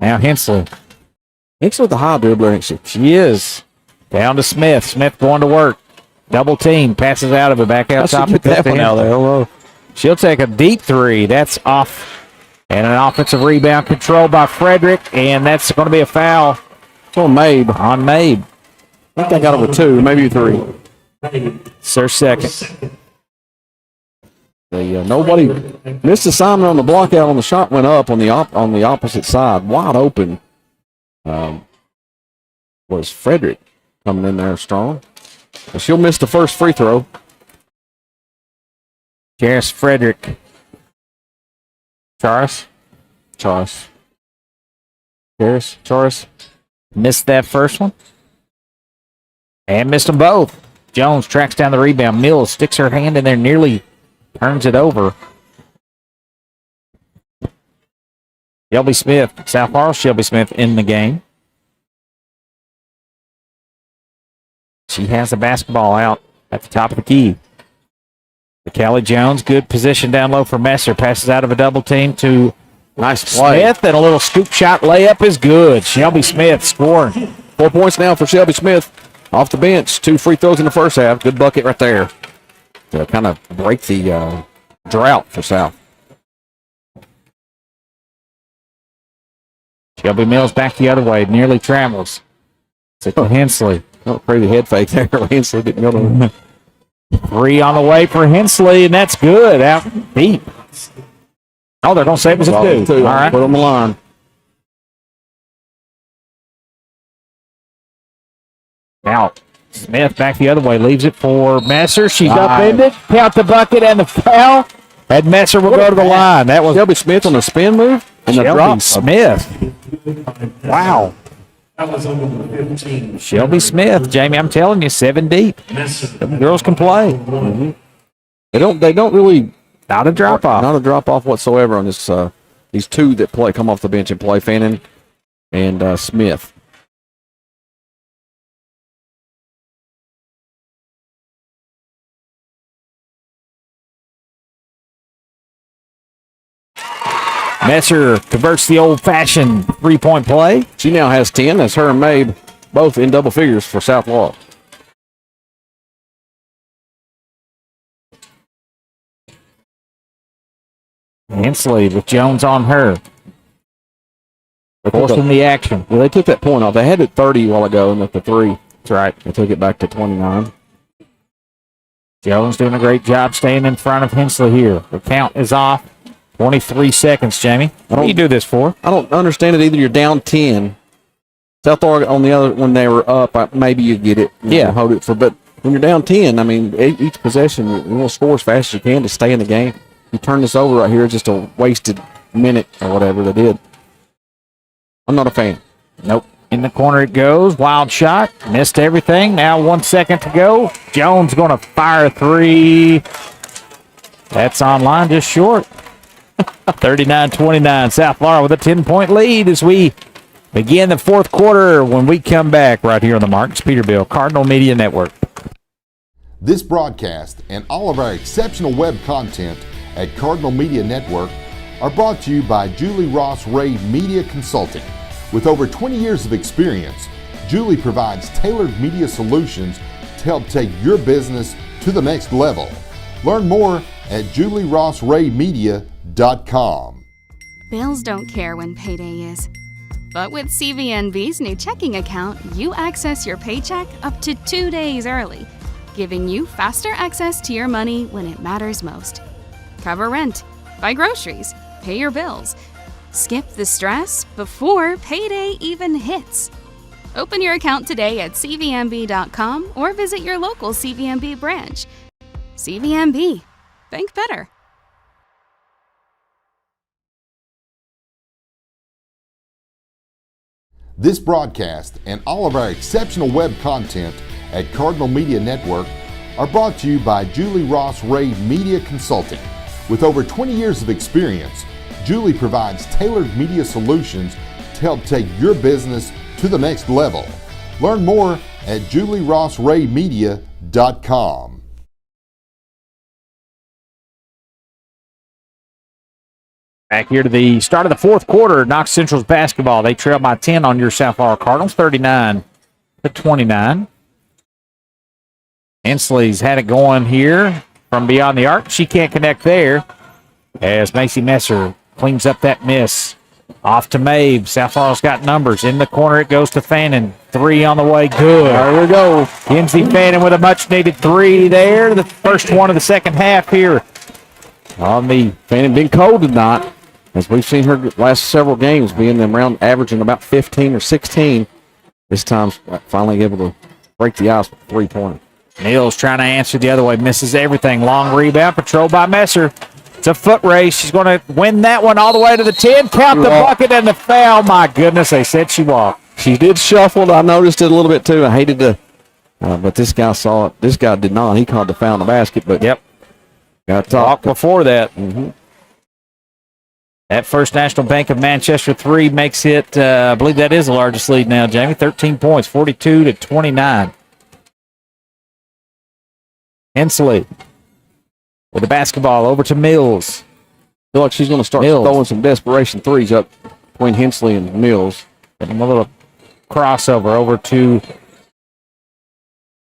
Now Hensley. Hensley with the high dribbler, ain't she? She is. Down to Smith. Smith going to work. Double team. Passes out of it. Back out top. That one out there. Hello. She'll take a deep 3. That's off. And an offensive rebound controlled by Frederick. And that's going to be a foul. It's on Mabe. On Mabe. I think they got it with 2, maybe 3. It's their second. Nobody missed assignment on the block out on the shot went up on the opposite side, wide open. Was Frederick coming in there strong? But she'll miss the first free throw. Jairus Frederick. Charis. Missed that first one. And missed them both. Jones tracks down the rebound. Mills sticks her hand in there, nearly turns it over. Shelby Smith, South Florida, Shelby Smith in the game. She has the basketball out at the top of the key. Kelly Jones, good position down low for Messer. Passes out of a double team to Nice play. Smith, and a little scoop shot layup is good. Shelby Smith scoring. 4 points now for Shelby Smith off the bench. 2 free throws in the first half. Good bucket right there to kind of break the drought for South. Shelby Mills back the other way, nearly travels. It's to Hensley. Oh, crazy head fake there. Hensley didn't go to 3 on the way for Hensley, and that's good. Out deep. Oh, they're going to say it was a 2. All right. Put on the line. Now, Smith back the other way, leaves it for Messer. She's Nice. upended. Count the bucket and the foul. And Messer will go to the line. That was Shelby Smith on the spin move and the Shelby drop. Smith. Wow. That was on number 15. Shelby Smith, Jamie, I'm telling you, 7 deep. Them girls can play. They don't really Not a drop off. Not a drop off whatsoever on this. These 2 that come off the bench and play, Fannin and Smith. Messer converts the old-fashioned 3-point play. She now has 10. That's her and Mabe, both in double figures for South Laurel. Hensley with Jones on her. Forcing the action. Well, they took that point off. They had it 30 a while ago, and at the 3. That's right. They took it back to 29. Jones doing a great job staying in front of Hensley here. The count is off. 23 seconds, Jamie. What do you do this for? I don't understand it either. You're down 10. South Laurel on the other, when they were up, maybe you get it. Yeah. Hold it for, but when you're down 10, I mean, each possession, you want to score as fast as you can to stay in the game. You turn this over right here, it's just a wasted minute or whatever they did. I'm not a fan. Nope. In the corner it goes. Wild shot. Missed everything. Now 1 second to go. Jones going to fire a 3. That's online, just short. 39-29. South Laurel with a 10-point lead as we begin the fourth quarter when we come back right here on the Marks Peterbilt Cardinal Media Network. This broadcast and all of our exceptional web content at Cardinal Media Network are brought to you by Julie Ross Ray Media Consulting. With over 20 years of experience, Julie provides tailored media solutions to help take your business to the next level. Learn more at julierossraymedia.com. Bills don't care when payday is. But with CVNB's new checking account, you access your paycheck up to 2 days early, giving you faster access to your money when it matters most. Cover rent, buy groceries, pay your bills. Skip the stress before payday even hits. Open your account today at cvnb.com or visit your local CVNB branch. CVNB. Think better. This broadcast and all of our exceptional web content at Cardinal Media Network are brought to you by Julie Ross Ray Media Consulting. With over 20 years of experience, Julie provides tailored media solutions to help take your business to the next level. Learn more at julierossraymedia.com. Back here to the start of the fourth quarter, Knox Central's basketball. They trail by 10 on your South Laurel Cardinals, 39-29. Hensley's had it going here from beyond the arc. She can't connect there as Macy Messer cleans up that miss. Off to Mabe. South Laurel's got numbers. In the corner it goes to Fannin. 3 on the way. Good. There we go. Kenzie Fannin with a much-needed 3 there. The first one of the second half here. On the Fannin been cold tonight, as we've seen her last several games being around averaging about 15 or 16. This time finally able to break the ice with a 3-pointer. Mills trying to answer the other way. Misses everything. Long rebound. Patrolled by Messer. It's a foot race. She's going to win that one all the way to the 10. Count the bucket and the foul. My goodness, they said she walked. She did shuffle. I noticed it a little bit too. I hated to, but this guy saw it. This guy did not. He called the foul in the basket, but yep. Got to Walk before that. Mm-hmm. That First National Bank of Manchester 3 makes it, I believe that is the largest lead now, Jamie. 13 points, 42-29. Hensley with the basketball over to Mills. Feel like she's going to start throwing some desperation threes up between Hensley and Mills. Getting a little crossover over to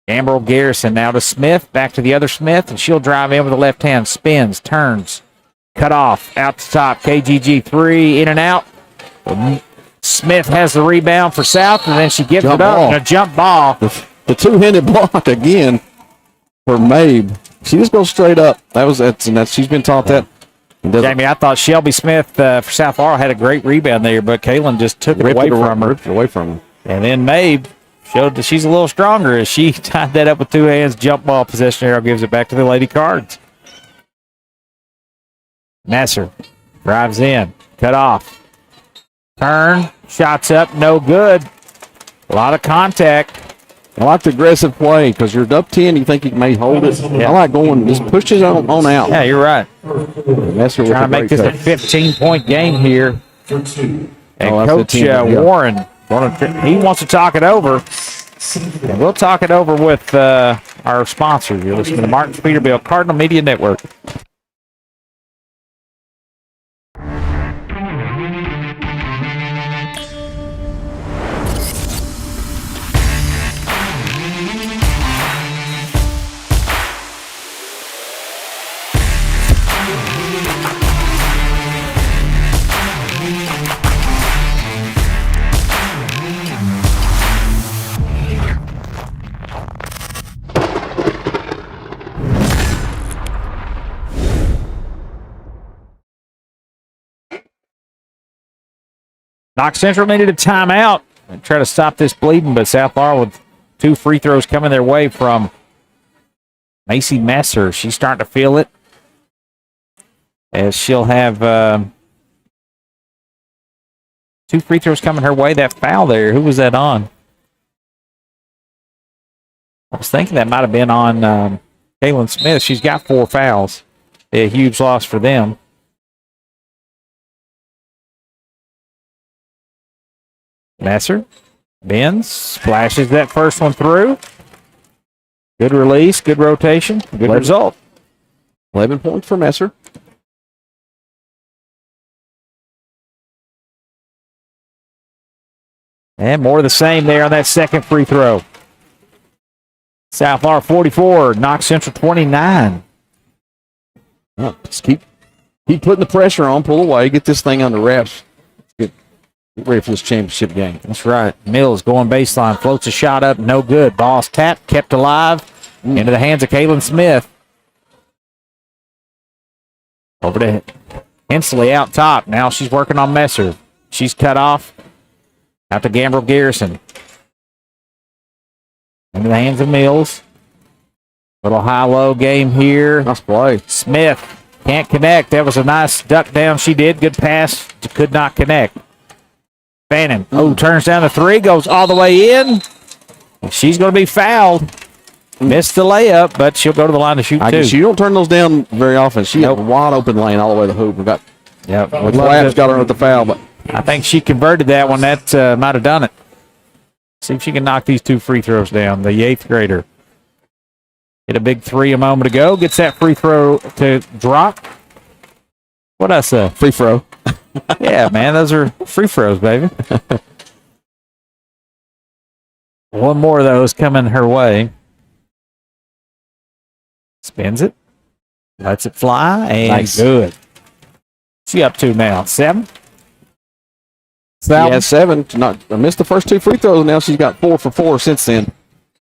Gambrel Garrison. Now to Smith. Back to the other Smith, and she'll drive in with the left hand. Spins, turns, cut off, out to top. KGG 3, in and out. Smith has the rebound for South, and then she gives it up. And a jump ball. The two-handed block again for Mabe. She just goes straight up. She's been taught that. Jamie, I thought Shelby Smith for South Laurel had a great rebound there, but Kaylin just took it away from her. Ripped it away from her. And then Mabe showed that she's a little stronger as she tied that up with two hands. Jump ball possession arrow gives it back to the Lady Cards. Messer drives in, cut off. Turn, shots up, no good. A lot of contact. I like the aggressive play because you're up 10. You think you may hold it. Yeah. I like going, just push it on out. Yeah, you're right. Messer trying to make this a 15-point game here. And Coach Warren, he wants to talk it over. And we'll talk it over with our sponsor. You're listening to Martin's Peterbilt Cardinal Media Network. Knox Central needed a timeout and try to stop this bleeding, but South Laurel with 2 free throws coming their way from Macy Messer. She's starting to feel it as she'll have 2 free throws coming her way. That foul there, who was that on? I was thinking that might have been on Kaylin Smith. She's got 4 fouls. A huge loss for them. Messer bends, splashes that first one through. Good release, good rotation, good result. 11 points for Messer. And more of the same there on that second free throw. South Laurel 44, Knox Central 29. Just keep putting the pressure on, pull away, get this thing under wraps. Get ready for this championship game. That's right. Mills going baseline, floats a shot up, no good. Ball's tapped, kept alive, into the hands of Kaylin Smith. Over to Hensley out top. Now she's working on Messer. She's cut off. Out to Gambrel Garrison. Into the hands of Mills. Little high-low game here. Nice play. Smith can't connect. That was a nice duck down she did. Good pass. Could not connect. Fannin, turns down the 3, goes all the way in. She's going to be fouled. Missed the layup, but she'll go to the line to shoot too. She don't turn those down very often. She had a wide open lane all the way to the hoop. We got Labs got her with the foul, but I think she converted that one. That might have done it. See if she can knock these 2 free throws down. The 8th grader hit a big 3 a moment ago. Gets that free throw to drop. What I say? Free throw. Yeah, man, those are free throws, baby. One more of those coming her way. Spins it. Lets it fly. And nice. Good. She up to now. 7? She has 7. Missed the first 2 free throws. Now she's got 4 for 4 since then.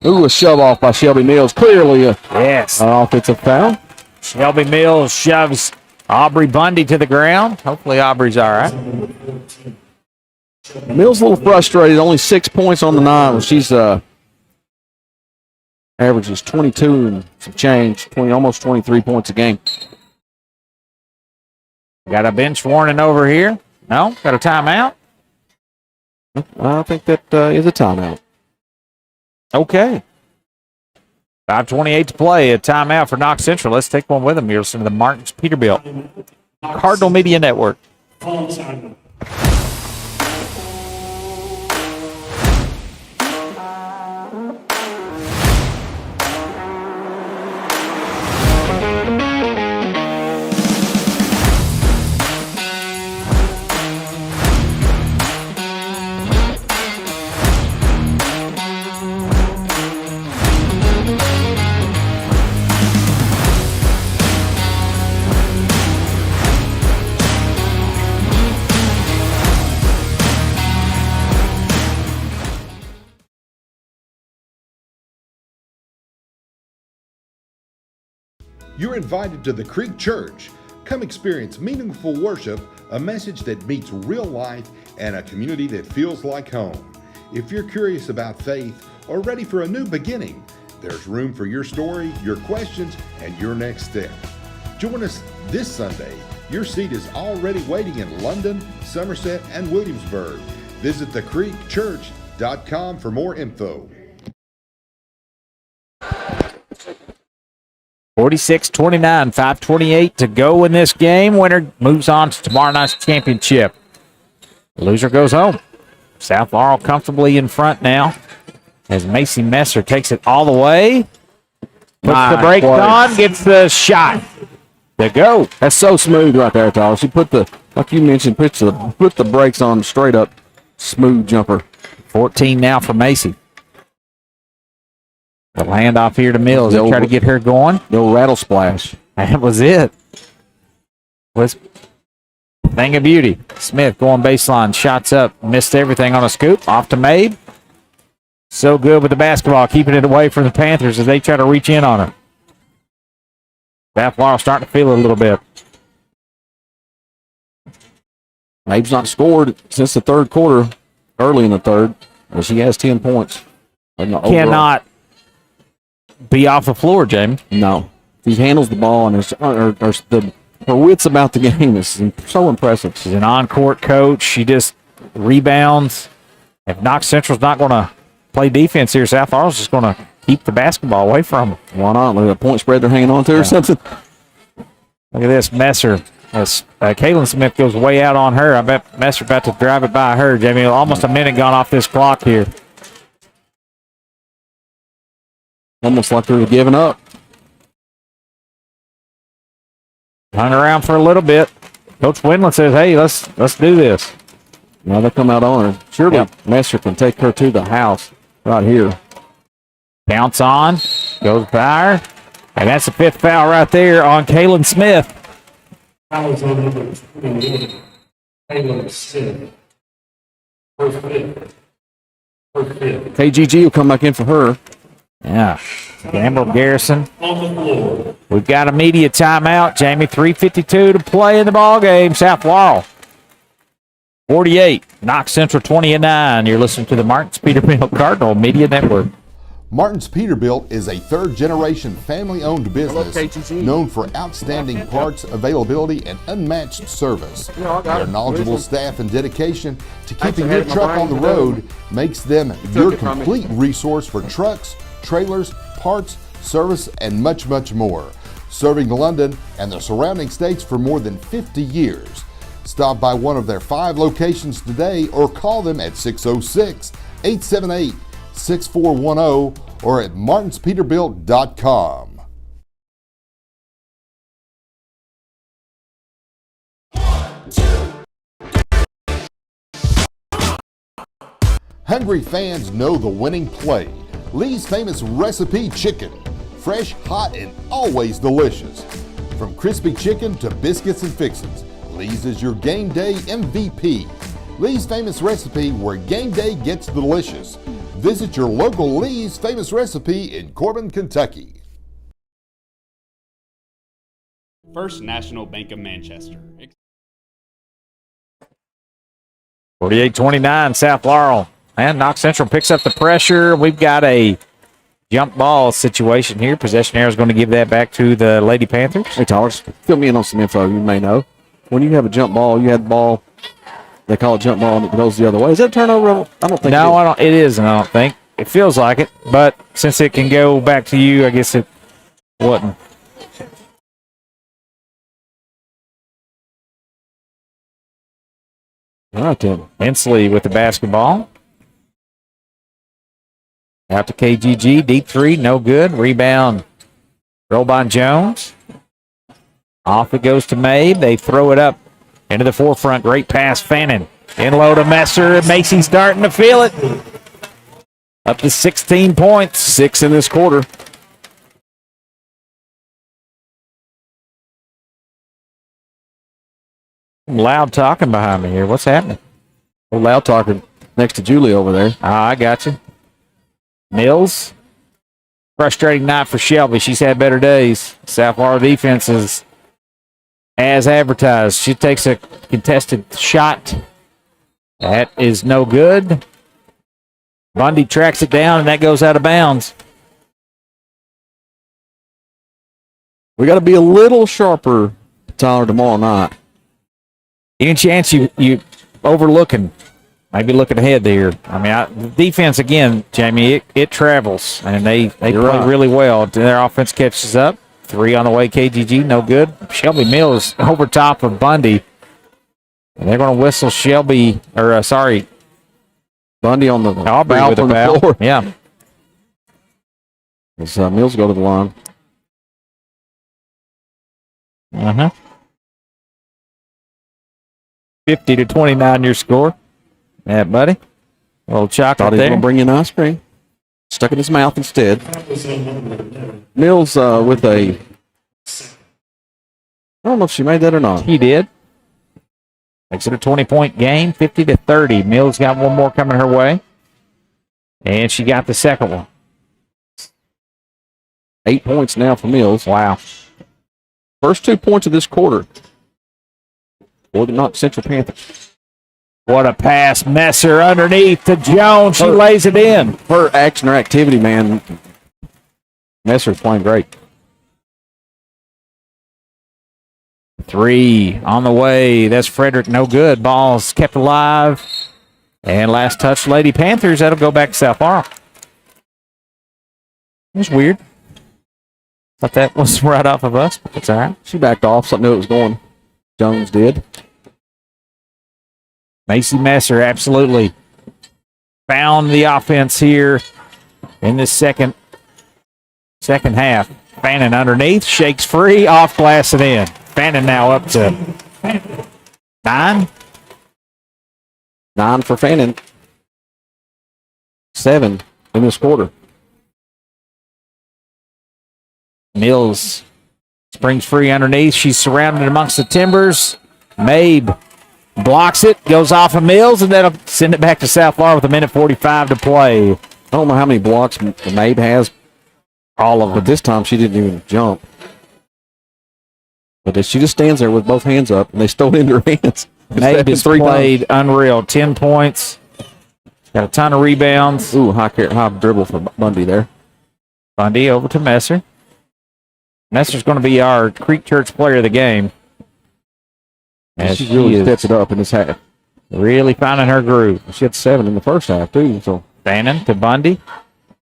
Ooh, a shove off by Shelby Mills. Clearly an offensive foul. Shelby Mills shoves Aubrey Bundy to the ground. Hopefully Aubrey's all right. Mills a little frustrated. Only 6 points on the night. She's averages 22 and some change. Almost 23 points a game. Got a bench warning over here. No? Got a timeout? I think that is a timeout. Okay. 5:28 to play. A timeout for Knox Central. Let's take one with them. You're listening to the Martin's Peterbilt Cardinal Media Network. You're invited to the Creek Church. Come experience meaningful worship, a message that meets real life, and a community that feels like home. If you're curious about faith or ready for a new beginning, there's room for your story, your questions, and your next step. Join us this Sunday. Your seat is already waiting in London, Somerset, and Williamsburg. Visit thecreekchurch.com for more info. 46-29, 5:28 to go in this game. Winner moves on to tomorrow night's championship. Loser goes home. South Laurel comfortably in front now as Macy Messer takes it all the way. Puts the brakes on, gets the shot. To go. That's so smooth right there, Tyler. She put the, like you mentioned, put the brakes on straight up, smooth jumper. 14 now for Macy. The handoff here to Mills. They try to get her going. The old rattle splash. That was it. Was thing of beauty. Smith going baseline, shots up, missed everything on a scoop. Off to Mabe. So good with the basketball, keeping it away from the Panthers as they try to reach in on her. South Laurel starting to feel it a little bit. Mabe's not scored since the third quarter, early in the third, but she has 10 points. Cannot be off the floor, Jamie. No. He handles the ball, and her wits about the game is so impressive. She's an on-court coach. She just rebounds. If Knox Central's not going to play defense here, South Laurel's just going to keep the basketball away from them. Why not? Look at the point spread they're hanging on to or something. Look at this, Messer. As Kaylin Smith goes way out on her. I bet Messer about to drive it by her, Jamie. Almost a minute gone off this clock here. Almost like they're giving up. Hung around for a little bit. Coach Windland says, hey, let's do this. Now they come out on her. Surely Messer can take her to the house right here. Bounce on, goes by her, and that's the fifth foul right there on Kaylin Smith. Fouls on number 21, Taylor Smith. First fifth. KGG will come back in for her. Yeah, Gamble Garrison. On the floor. We've got a media timeout, Jamie. 3:52 to play in the ball game. South Laurel 48, Knox Central 29. You're listening to the Martins Peterbilt Cardinal Media Network. Martins Peterbilt is a third-generation family-owned business known for outstanding parts availability and unmatched service. Their knowledgeable staff and dedication to keeping your truck on the road makes them your complete resource for trucks, trailers, parts, service, and much, much more. Serving London and the surrounding states for more than 50 years. Stop by one of their 5 locations today or call them at 606-878-6410 or at martinspeterbilt.com. Hungry fans know the winning play. Lee's famous recipe chicken. Fresh, hot, and always delicious. From crispy chicken to biscuits and fixins, Lee's is your game day MVP. Lee's famous recipe, where game day gets delicious. Visit your local Lee's famous recipe in Corbin, Kentucky. First National Bank of Manchester. 48-29, South Laurel. And Knox Central picks up the pressure. We've got a jump ball situation here. Possession arrow is going to give that back to the Lady Panthers. Hey, Tyler, fill me in on some info you may know. When you have a jump ball, you have the ball, they call it jump ball, and it goes the other way. Is that a turnover? I don't think No, it isn't, I don't think. It feels like it, but since it can go back to you, I guess it wasn't. All right, then. Inslee with the basketball. Out to KGG, deep three, no good. Rebound, Robon Jones. Off it goes to Mabe. They throw it up into the forefront. Great pass, Fannin. In low to Messer. Macy starting to feel it. Up to 16 points. 6 in this quarter. Loud talking behind me here. What's happening? Old loud talking next to Julie over there. I got you. Mills Frustrating night for Shelby. She's had better days. South Florida defense is as advertised. She takes a contested shot. That is no good. Bundy tracks it down, and that goes out of bounds. We got to be a little sharper, Tyler, tomorrow night. Any chance you overlooking? Maybe looking ahead there. I mean, the defense, again, Jamie, it travels, and they play really well. Their offense catches up. 3 on the way, KGG, no good. Shelby Mills over top of Bundy. And they're going to whistle Bundy on the Aubrey with a foul. floor. Yeah. As Mills go to the line. 50-29 your score. Yeah, buddy. A little chocolate Thought he was there. going to bring in ice cream. Stuck in his mouth instead. Mills with a... I don't know if she made that or not. He did. Makes it a 20-point game, 50-30. Mills got one more coming her way. And she got the second one. 8 points now for Mills. Wow. First 2 points of this quarter for the Knox Central Panthers. What a pass. Messer underneath to Jones. She lays it in. Her action or activity, man. Messer's playing great. 3 on the way. That's Frederick. No good. Ball's kept alive. And last touch, Lady Panthers. That'll go back to South Florida. It was weird. Thought that was right off of us, but it's all right. She backed off. Something knew it was going. Jones did. Macy Messer absolutely found the offense here in this second half. Fannin underneath, shakes free, off glass and in. Fannin now up to 9. 9 for Fannin. 7 in this quarter. Mills springs free underneath. She's surrounded amongst the timbers. Mabe blocks it, goes off of Mills, and that'll send it back to South Florida with 1:45 to play. I don't know how many blocks Mabe has. All of them. But this time she didn't even jump. But she just stands there with both hands up, and they stole it into her hands. Mabe has played unreal. 10 points. Got a ton of rebounds. Ooh, high dribble for Bundy there. Bundy over to Messer. Messer's going to be our Creek Church player of the game. And she really stepped it up in this half. Really finding her groove. She had 7 in the first half, too. So Fannin to Bundy.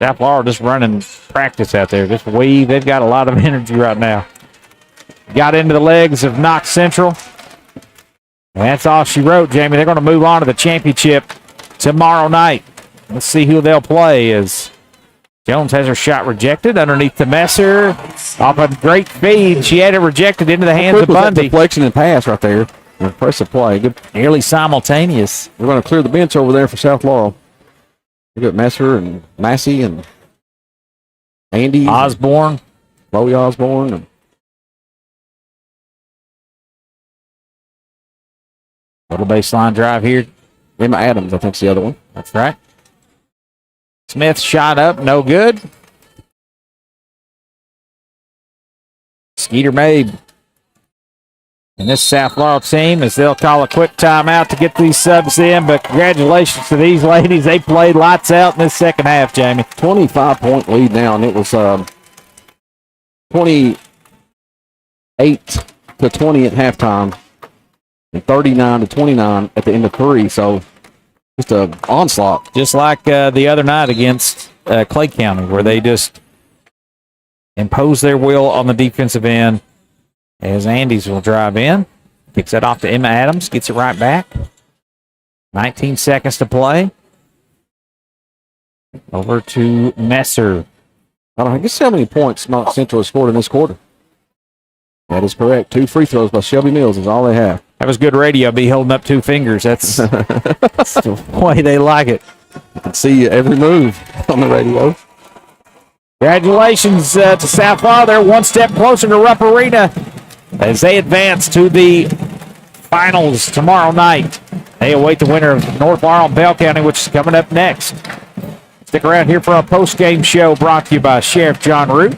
South Florida just running practice out there. Just weave. They've got a lot of energy right now. Got into the legs of Knox Central. And that's all she wrote, Jamie. They're going to move on to the championship tomorrow night. Let's see who they'll play as Jones has her shot rejected underneath the Messer. Off a great feed. She had it rejected into the hands of Bundy. Deflection and pass right there. Impressive play. Good. Nearly simultaneous. We're going to clear the bench over there for South Laurel. We got Messer and Massey and Andy. Osborne. Chloe Osborne. And little baseline drive here. Emma Adams, I think, is the other one. That's right. Smith shot up, no good. Skeeter Mabe. And this South Laurel team, as they'll call a quick timeout to get these subs in, but congratulations to these ladies. They played lights out in this second half, Jamie. 25-point lead now, and it was 28-20 at halftime and 39-29 at the end of 3. So just an onslaught. Just like the other night against Clay County, where they just imposed their will on the defensive end. As Andes will drive in. Kicks that off to Emma Adams. Gets it right back. 19 seconds to play. Over to Messer. I guess how many points Knox Central has scored in this quarter. That is correct. 2 free throws by Shelby Mills is all they have. That was good radio. Be holding up 2 fingers. That's the way they like it. You can see every move on the radio. Congratulations to South Florida. They're one step closer to Rupp Arena as they advance to the finals tomorrow night. They await the winner of North Laurel and Bell County, which is coming up next. Stick around here for our post-game show brought to you by Sheriff John Root.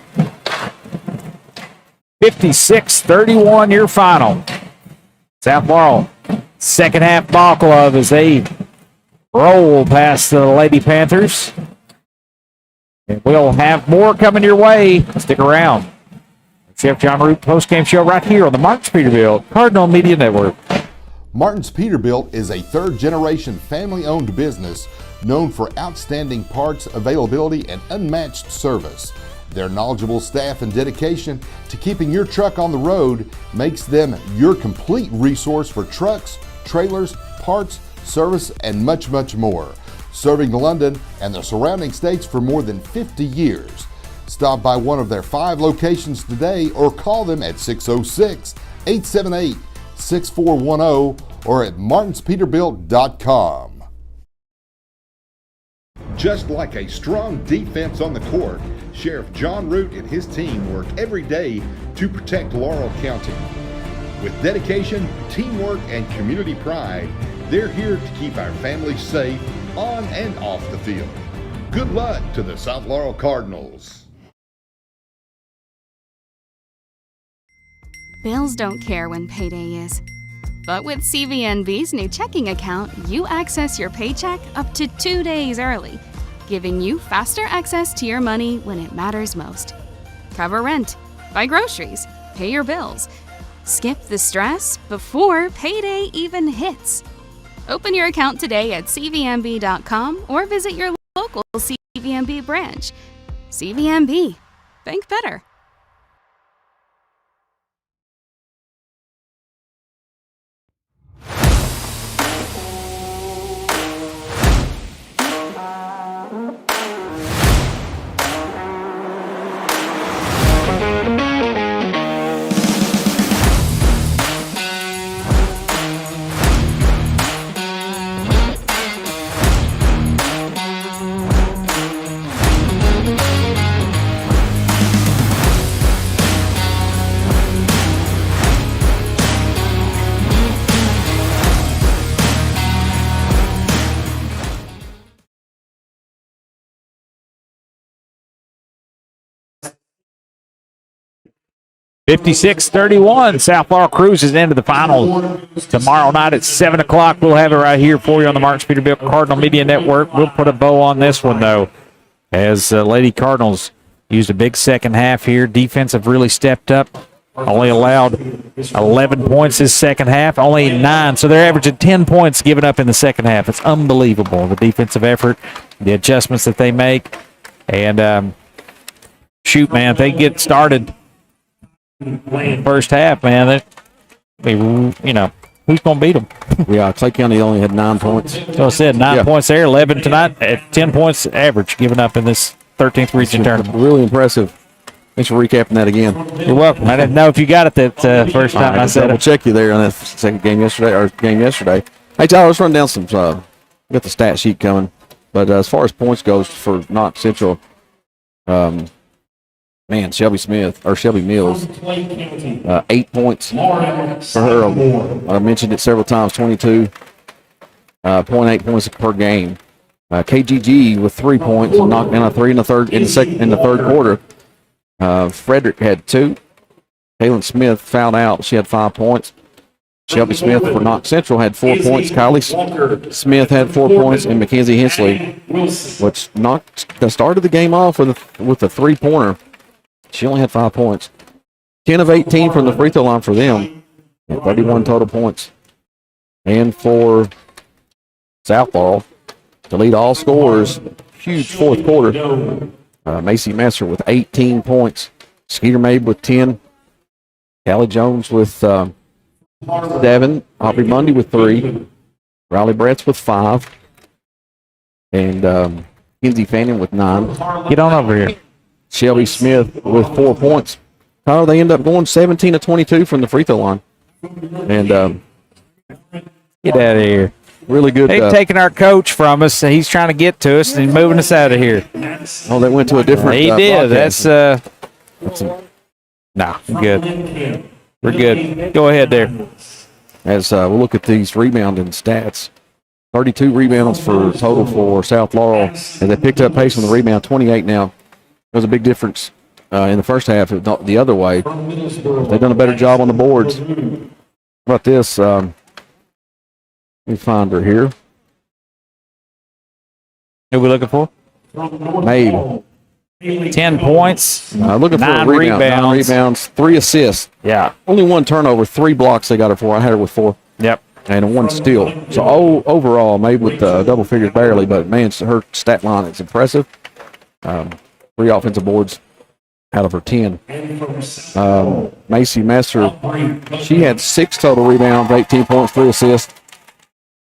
56-31 your final. South Laurel, second half ball club as they roll past the Lady Panthers. And we'll have more coming your way. Stick around. Chef John Root post-game show right here on the Martins Peterbilt Cardinal Media Network. Martins Peterbilt is a third-generation family-owned business known for outstanding parts availability and unmatched service. Their knowledgeable staff and dedication to keeping your truck on the road makes them your complete resource for trucks, trailers, parts, service, and much, much more. Serving London and the surrounding states for more than 50 years. Stop by one of their 5 locations today or call them at 606-878-6410 or at martinspeterbilt.com. Just like a strong defense on the court, Sheriff John Root and his team work every day to protect Laurel County. With dedication, teamwork, and community pride, they're here to keep our families safe on and off the field. Good luck to the South Laurel Cardinals. Bills don't care when payday is. But with CVNB's new checking account, you access your paycheck up to 2 days early, giving you faster access to your money when it matters most. Cover rent, buy groceries, pay your bills. Skip the stress before payday even hits. Open your account today at cvnb.com or visit your local CVNB branch. CVNB. Think better. $56-31. South Laurel cruises into the final tomorrow night at 7 o'clock. We'll have it right here for you on the Martins Peterbilt Cardinal Media Network. We'll put a bow on this one, though, as Lady Cardinals used a big second half here. Defense have really stepped up. Only allowed 11 points this second half, only 9. So they're averaging 10 points given up in the second half. It's unbelievable, the defensive effort, the adjustments that they make. And, shoot, man, if they get started first half, man, who's going to beat them? Yeah, Clay County only had 9 points. So I said 9 points there, 11 tonight, at 10 points average given up in this 13th region tournament. Really impressive. Thanks for recapping that again. You're welcome. I didn't know if you got it that first time I said it. We'll check you there on that second game yesterday. Hey, Tyler, let's run down some. We got the stat sheet coming, but as far as points goes for Knox Central, Shelby Mills, 8 points for her. I mentioned it several times. 22.8 points per game. KGG with 3 points, knocked down a 3 in the third quarter. Frederick had 2. Kaylin Smith fouled out. She had 5 points. Shelby Smith for Knox Central had 4 points. Kylie Smith had 4 points, and Mackenzie Hensley, which started the game off with a 3-pointer. She only had 5 points. 10 of 18 from the free throw line for them. 31 total points. And for South Laurel, to lead all scorers, huge fourth quarter. Macy Messer with 18 points. Skeeter Mabe with 10. Callie Jones with 7. Aubrey Mundy with 3. Riley Bretts with 5. And Kinsey Fanning with 9. Get on over here. Shelby Smith with 4 points. They end up going 17 of 22 from the free throw line. And get out of here. Really good. They've taken our coach from us. He's trying to get to us, and he's moving us out of here. Oh, they went to a different. He did. Broadcast. We're good. We're good. Go ahead there. As we'll look at these rebounding stats. 32 rebounds for total for South Laurel, and they picked up pace on the rebound, 28 now. There was a big difference in the first half, if not the other way. They've done a better job on the boards. How about this? Let me find her here. Who are we looking for? Mabe. 10 points, Looking for 9 a rebound, 9 rebounds, 3 assists. Yeah. Only 1 turnover, 3 blocks they got her for. I had her with 4. Yep. And 1 steal. So overall, maybe with double figures barely, but man, her stat line is impressive. 3 offensive boards out of her 10. Macy Messer, she had 6 total rebounds, 18 points, 3 assists,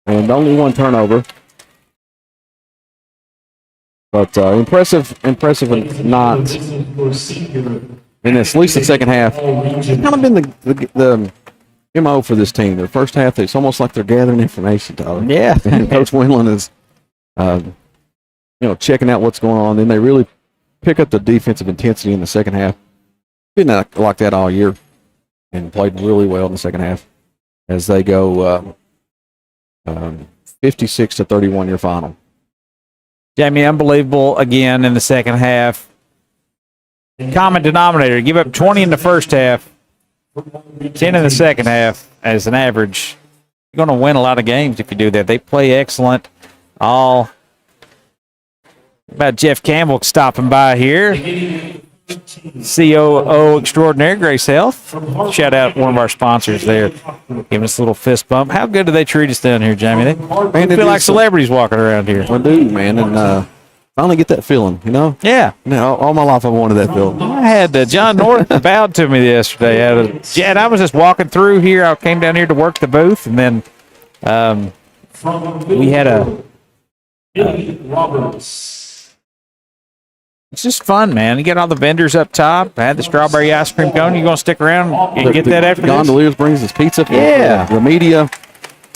and only 1 turnover. But impressive and not in this, at least the second half. It's kind of been the MO for this team. The first half, it's almost like they're gathering information, Tyler. Yeah. And Coach Wendland is, checking out what's going on. Then they really pick up the defensive intensity in the second half. Been like that all year, and played really well in the second half as they go 56-31 your final. Jamie, unbelievable again in the second half. Common denominator, give up 20 in the first half, 10 in the second half as an average. You're going to win a lot of games if you do that. They play excellent. All about Jeff Campbell stopping by here. COO extraordinaire, Grace Health. Shout out one of our sponsors there. Giving us a little fist bump. How good do they treat us down here, Jamie? They feel like celebrities walking around here. I do, man, and finally get that feeling, Yeah. All my life I've wanted that feeling. I had John Norton bowed to me yesterday. And I was just walking through here. I came down here to work the booth, and then we had it's just fun, man. You get all the vendors up top. I had the strawberry ice cream cone. You going to stick around and get that after this? Gondoliers brings us pizza. Yeah. The media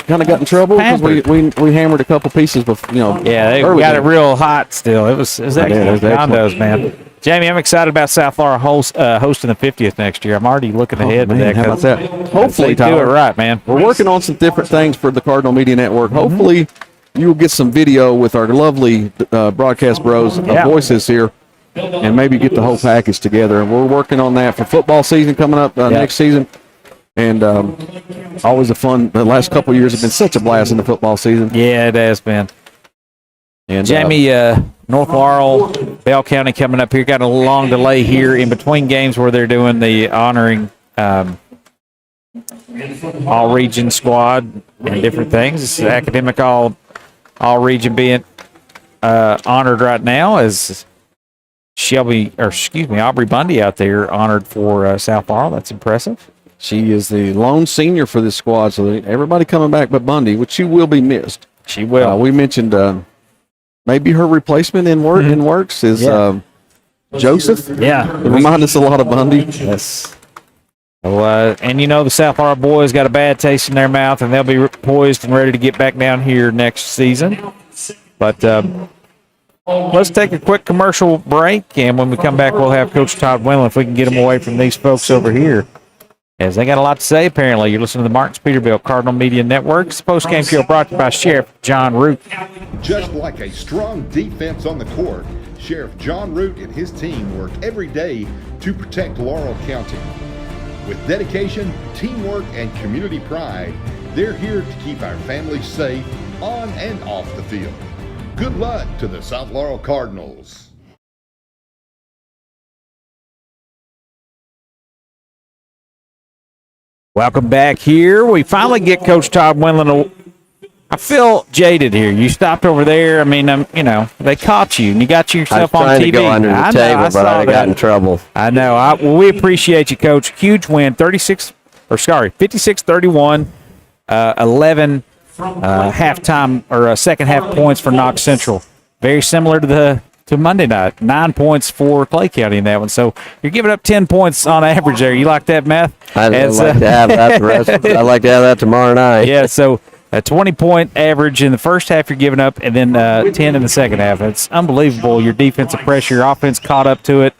kind of got in trouble because we hammered a couple pieces before, Yeah, they got it real hot still. It was excellent. Condos, man. Jamie, I'm excited about South Laurel hosting the 50th next year. I'm already looking ahead to that. How about that? Hopefully, they do it right, man. We're working on some different things for the Cardinal Media Network. Hopefully, you will get some video with our lovely broadcast bros voices here, and maybe get the whole package together. And we're working on that for football season coming up next season. And always a fun. The last couple of years have been such a blast in the football season. Yeah, it has been. And Jamie, North Laurel, Bell County coming up here. Got a long delay here in between games where they're doing the honoring all region squad and different things. It's academic all region being honored right now as Aubrey Bundy out there honored for South Laurel. That's impressive. She is the lone senior for this squad, so everybody coming back but Bundy, which she will be missed. She will. We mentioned maybe her replacement in works is Joseph. Yeah. It reminds us a lot of Bundy. Yes. Well, and the South Laurel boys got a bad taste in their mouth, and they'll be poised and ready to get back down here next season. But let's take a quick commercial break, and when we come back, we'll have Coach Todd Wendland if we can get him away from these folks over here, as they got a lot to say, apparently. You're listening to the Martins Peterbilt Cardinal Media Network. It's a post-game show brought to you by Sheriff John Root. Just like a strong defense on the court, Sheriff John Root and his team work every day to protect Laurel County. With dedication, teamwork, and community pride, they're here to keep our families safe on and off the field. Good luck to the South Laurel Cardinals. Welcome back here. We finally get Coach Todd Wendland. I feel jaded here. You stopped over there. I mean, they caught you, and you got yourself on TV. I was trying to go under the table, but I got in trouble. I know. Well, we appreciate you, Coach. Huge win, 56-31, 11 halftime or second half points for Knox Central. Very similar to Monday night. 9 points for Clay County in that one. So you're giving up 10 points on average there. You like that math? I'd like to have that I'd like to have that tomorrow night. Yeah, so a 20-point average in the first half you're giving up, and then 10 in the second half. It's unbelievable. Your defensive pressure, your offense caught up to it.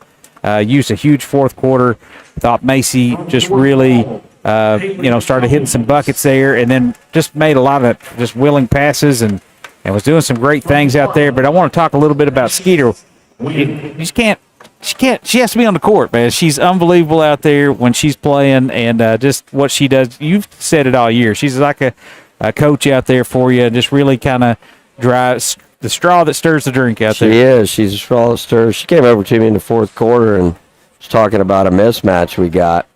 Used a huge fourth quarter. Thought Macy just really started hitting some buckets there, and then just made a lot of just willing passes and was doing some great things out there. But I want to talk a little bit about Skeeter. You just can't. She has to be on the court, man. She's unbelievable out there when she's playing, and just what she does. You've said it all year. She's like a coach out there for you, and just really kind of drives the straw that stirs the drink out there. She is. She's a straw that stirs. She came over to me in the fourth quarter and was talking about a mismatch we got.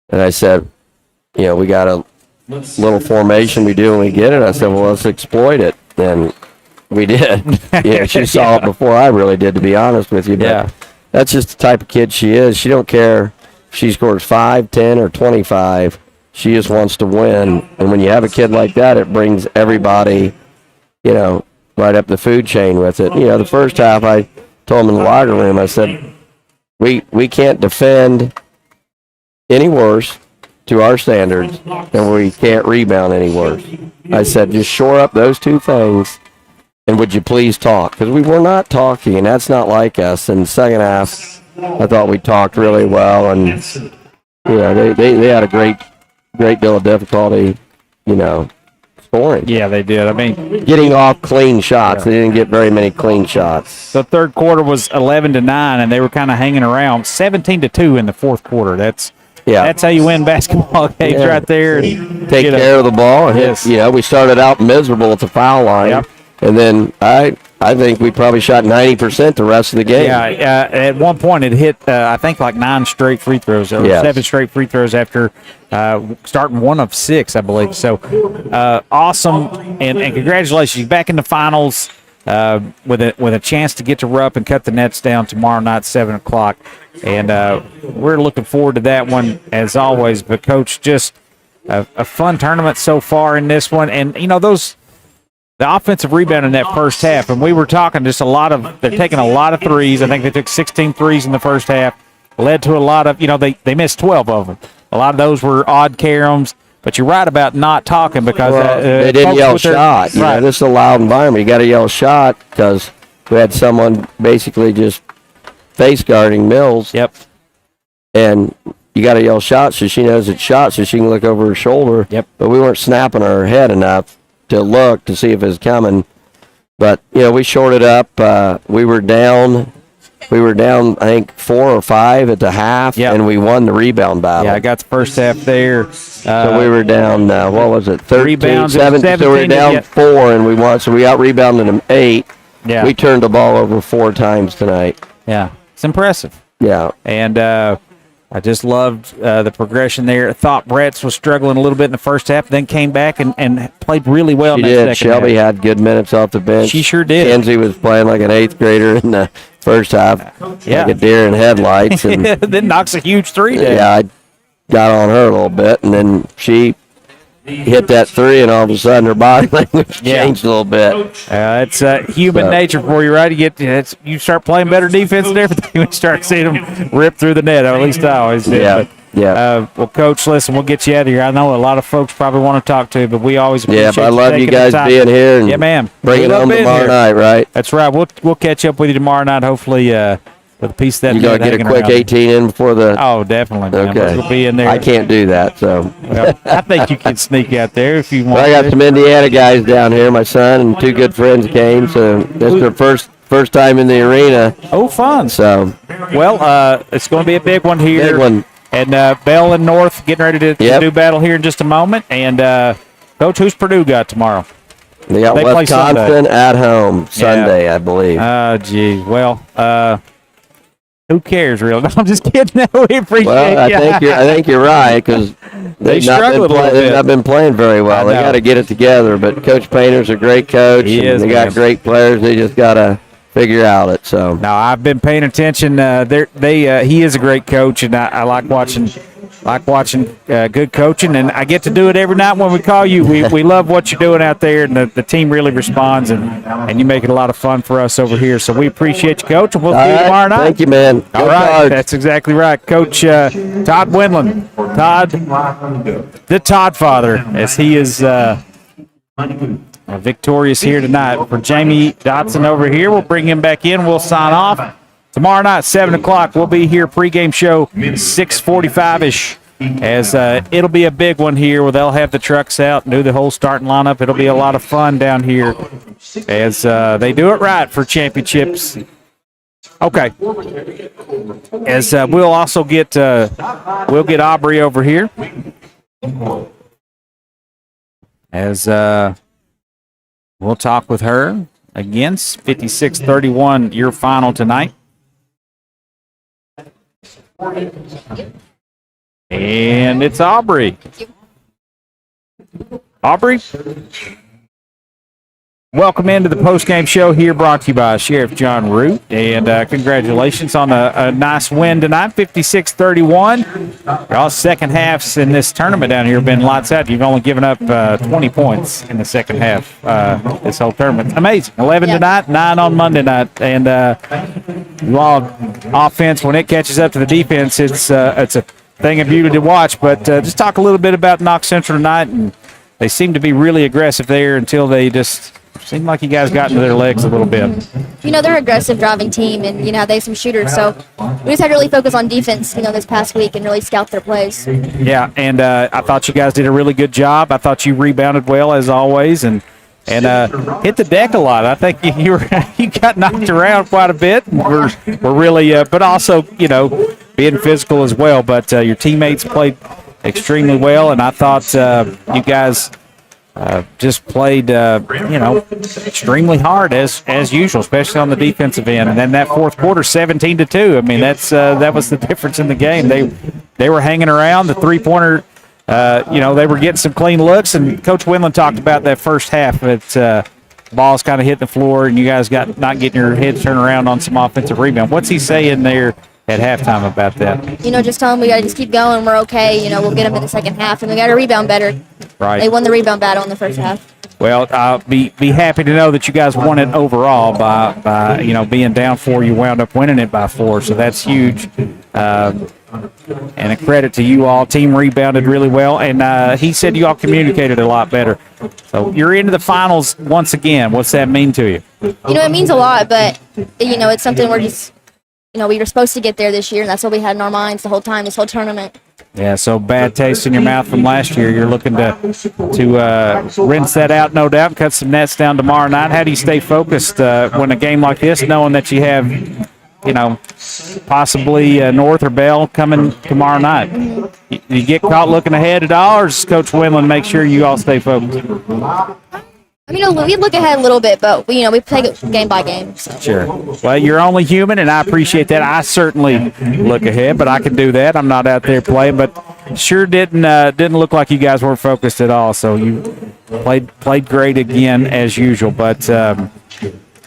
And I said, we got a little formation we do when we get it. I said, well, let's exploit it. And we did. Yeah, she saw it before I really did, to be honest with you. But that's just the type of kid she is. She don't care if she scores 5, 10, or 25. She just wants to win. And when you have a kid like that, it brings everybody, right up the food chain with it. The first half, I told them in the locker room, I said, we can't defend any worse to our standards, and we can't rebound any worse. I said, just shore up those two things, and would you please talk? Because we were not talking, and that's not like us. In the second half, I thought we talked really well, and they had a great deal of difficulty, scoring. Yeah, they did. I mean, getting off clean shots. They didn't get very many clean shots. The third quarter was 11-9, and they were kind of hanging around. 17-2 in the fourth quarter. That's how you win basketball games right there. And take care of the ball. And we started out miserable at the foul line, and then I think we probably shot 90% the rest of the game. Yeah, at one point it hit, I think, like 9 straight free throws, or 7 straight free throws after starting 1 of 6, I believe. So awesome, and congratulations. You're back in the finals with a chance to get to Rupp and cut the nets down tomorrow night, 7 o'clock. And we're looking forward to that one, as always. But, Coach, just a fun tournament so far in this one. And, the offensive rebound in that first half, and we were talking just they're taking a lot of threes. I think they took 16 threes in the first half, led to a lot of, they missed 12 of them. A lot of those were odd caroms, but you're right about not talking because they didn't yell shot. This is a loud environment. You got to yell shot because we had someone basically just face guarding Mills. Yep. And you got to yell shot so she knows it's shot so she can look over her shoulder. Yep. But we weren't snapping our head enough to look to see if it's coming. But, we shorted up. We were down, I think, 4 or 5 at the half, and we won the rebound battle. Yeah, I got the first half there. So we were down, 13, 17. So we were down 4, and we won. So we out-rebounded them 8. Yeah. We turned the ball over 4 times tonight. Yeah, it's impressive. Yeah. And I just loved the progression there. I thought Bretts was struggling a little bit in the first half, then came back and played really well in that second half. Shelby had good minutes off the bench. She sure did. Kenzie was playing like an 8th grader in the first half, like a deer in headlights. And then knocks a huge 3 down. Yeah, I got on her a little bit, and then she hit that 3, and all of a sudden her body language changed a little bit. It's human nature for you, right? You start playing better defense and everything when you start seeing them rip through the net. Or at least I always did. Yeah. Well, Coach, listen, we'll get you out of here. I know a lot of folks probably want to talk to you, but we always appreciate I love you guys being here. And man. Bring it home tomorrow night, right? That's right. We'll catch up with you tomorrow night, hopefully, with a piece of that. You going to get a quick 18 in before the... Oh, definitely, man. Okay. We'll be in there. I can't do that, so... Well, I think you can sneak out there if you want. I got some Indiana guys down here. My son and 2 good friends came, so that's their first time in the arena. Oh, fun. So... Well, it's going to be a big one here. Big one. And Bell and North getting ready to do battle here in just a moment. And, Coach, who's Purdue got tomorrow? They got Wisconsin at home Sunday, I believe. Oh, geez. Well, who cares, really? No, I'm just kidding. We appreciate I think you're right because they've not been playing very well. They got to get it together. But Coach Painter's a great coach. They got great players. They just got to figure out it. So now I've been paying attention. He is a great coach, and I like watching good coaching, and I get to do it every night when we call you. We love what you're doing out there, and the team really responds, and you make it a lot of fun for us over here. So we appreciate you, Coach, and we'll see you tomorrow night. Thank you, man. All right, that's exactly right. Coach Todd Wendland, the Todd father, as he is victorious here tonight. For Jamie Dotson over here, we'll bring him back in. We'll sign off. Tomorrow night, 7 o'clock, we'll be here, pregame show, 6:45-ish. as it'll be a big one here where they'll have the trucks out and do the whole starting lineup. It'll be a lot of fun down here as they do it right for championships. Okay. As we'll also get Aubrey over here. As we'll talk with her. Again, 56-31, your final tonight. And it's Aubrey. Aubrey, welcome into the postgame show here, brought to you by Sheriff John Root. And congratulations on a nice win tonight, 56-31. Y'all second halves in this tournament down here have been lights out. You've only given up 20 points in the second half this whole tournament. Amazing. 11 tonight, 9 on Monday night. And you all, offense, when it catches up to the defense, it's a thing of beauty to watch. But just talk a little bit about Knox Central tonight. And they seem to be really aggressive there until they just seem like you guys got into their legs a little bit. You know, they're an aggressive driving team, and, you know, they have some shooters. So we just had to really focus on defense, you know, this past week and really scout their plays. Yeah, and I thought you guys did a really good job. I thought you rebounded well, as always, and hit the deck a lot. I think you got knocked around quite a bit. We're really, but also, you know, being physical as well. But your teammates played extremely well, and I thought you guys just played, extremely hard as usual, especially on the defensive end. And then that fourth quarter, 17-2. I mean, that was the difference in the game. They were hanging around the three-pointer. They were getting some clean looks, and Coach Winland talked about that first half. Balls kind of hit the floor, and you guys not getting your heads turned around on some offensive rebound. What's he saying there at halftime about that? You know, just tell them we got to just keep going. We're okay. You know, we'll get them in the second half, and we got to rebound better. Right. They won the rebound battle in the first half. Well, I'll be happy to know that you guys won it overall by being down 4. You wound up winning it by 4, so that's huge. And a credit to you all. Team rebounded really well, and he said you all communicated a lot better. So you're into the finals once again. What's that mean to you? You know, it means a lot, but, you know, it's something we're just, you know, we were supposed to get there this year, and that's what we had in our minds the whole time, this whole tournament. Yeah, so bad taste in your mouth from last year. You're looking to rinse that out, no doubt, and cut some nets down tomorrow night. How do you stay focused when a game like this, knowing that you have, you know, possibly North or Bell coming tomorrow night? You get caught looking ahead at all, or does Coach Winland make sure you all stay focused? I mean, we look ahead a little bit, but, we play it game by game. So. Sure. Well, you're only human, and I appreciate that. I certainly look ahead, but I can do that. I'm not out there playing, but sure didn't look like you guys weren't focused at all. So you played great again as usual. But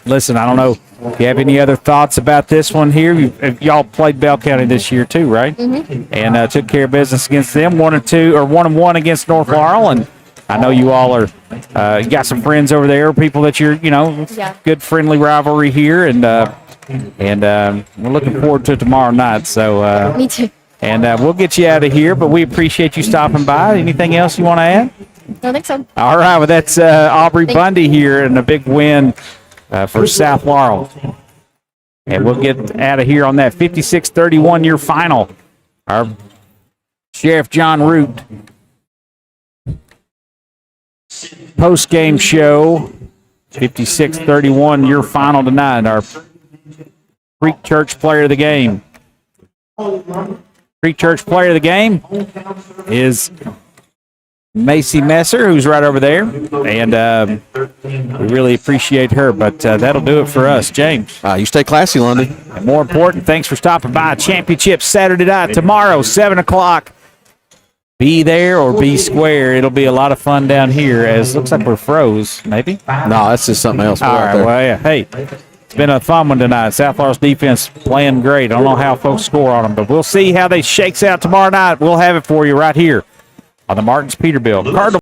listen, I don't know if you have any other thoughts about this one here. Y'all played Bell County this year too, right? Mm-hmm. And took care of business against them, 1-1 against North Laurel, and I know you all are. You got some friends over there, people that you're, good friendly rivalry here, and we're looking forward to tomorrow night. So me too. And we'll get you out of here, but we appreciate you stopping by. Anything else you want to add? I think so. All right, well, that's Aubrey Bundy here, and a big win for South Laurel. And we'll get out of here on that 56-31 year final. Our Sheriff John Root post-game show, 56-31 your final tonight. Our Creek Church player of the game. Creek Church player of the game is Macy Messer, who's right over there, and we really appreciate her. But that'll do it for us. James. You stay classy, Lundy. And more important, thanks for stopping by. Championship Saturday night, tomorrow, 7 o'clock. Be there or be square. It'll be a lot of fun down here, as looks like we're froze, maybe? No, that's just something else. All right, well, yeah. Hey, it's been a fun one tonight. South Laurel's defense playing great. I don't know how folks score on them, but we'll see how they shakes out tomorrow night. We'll have it for you right here on the Martins Peterbilt Cardinal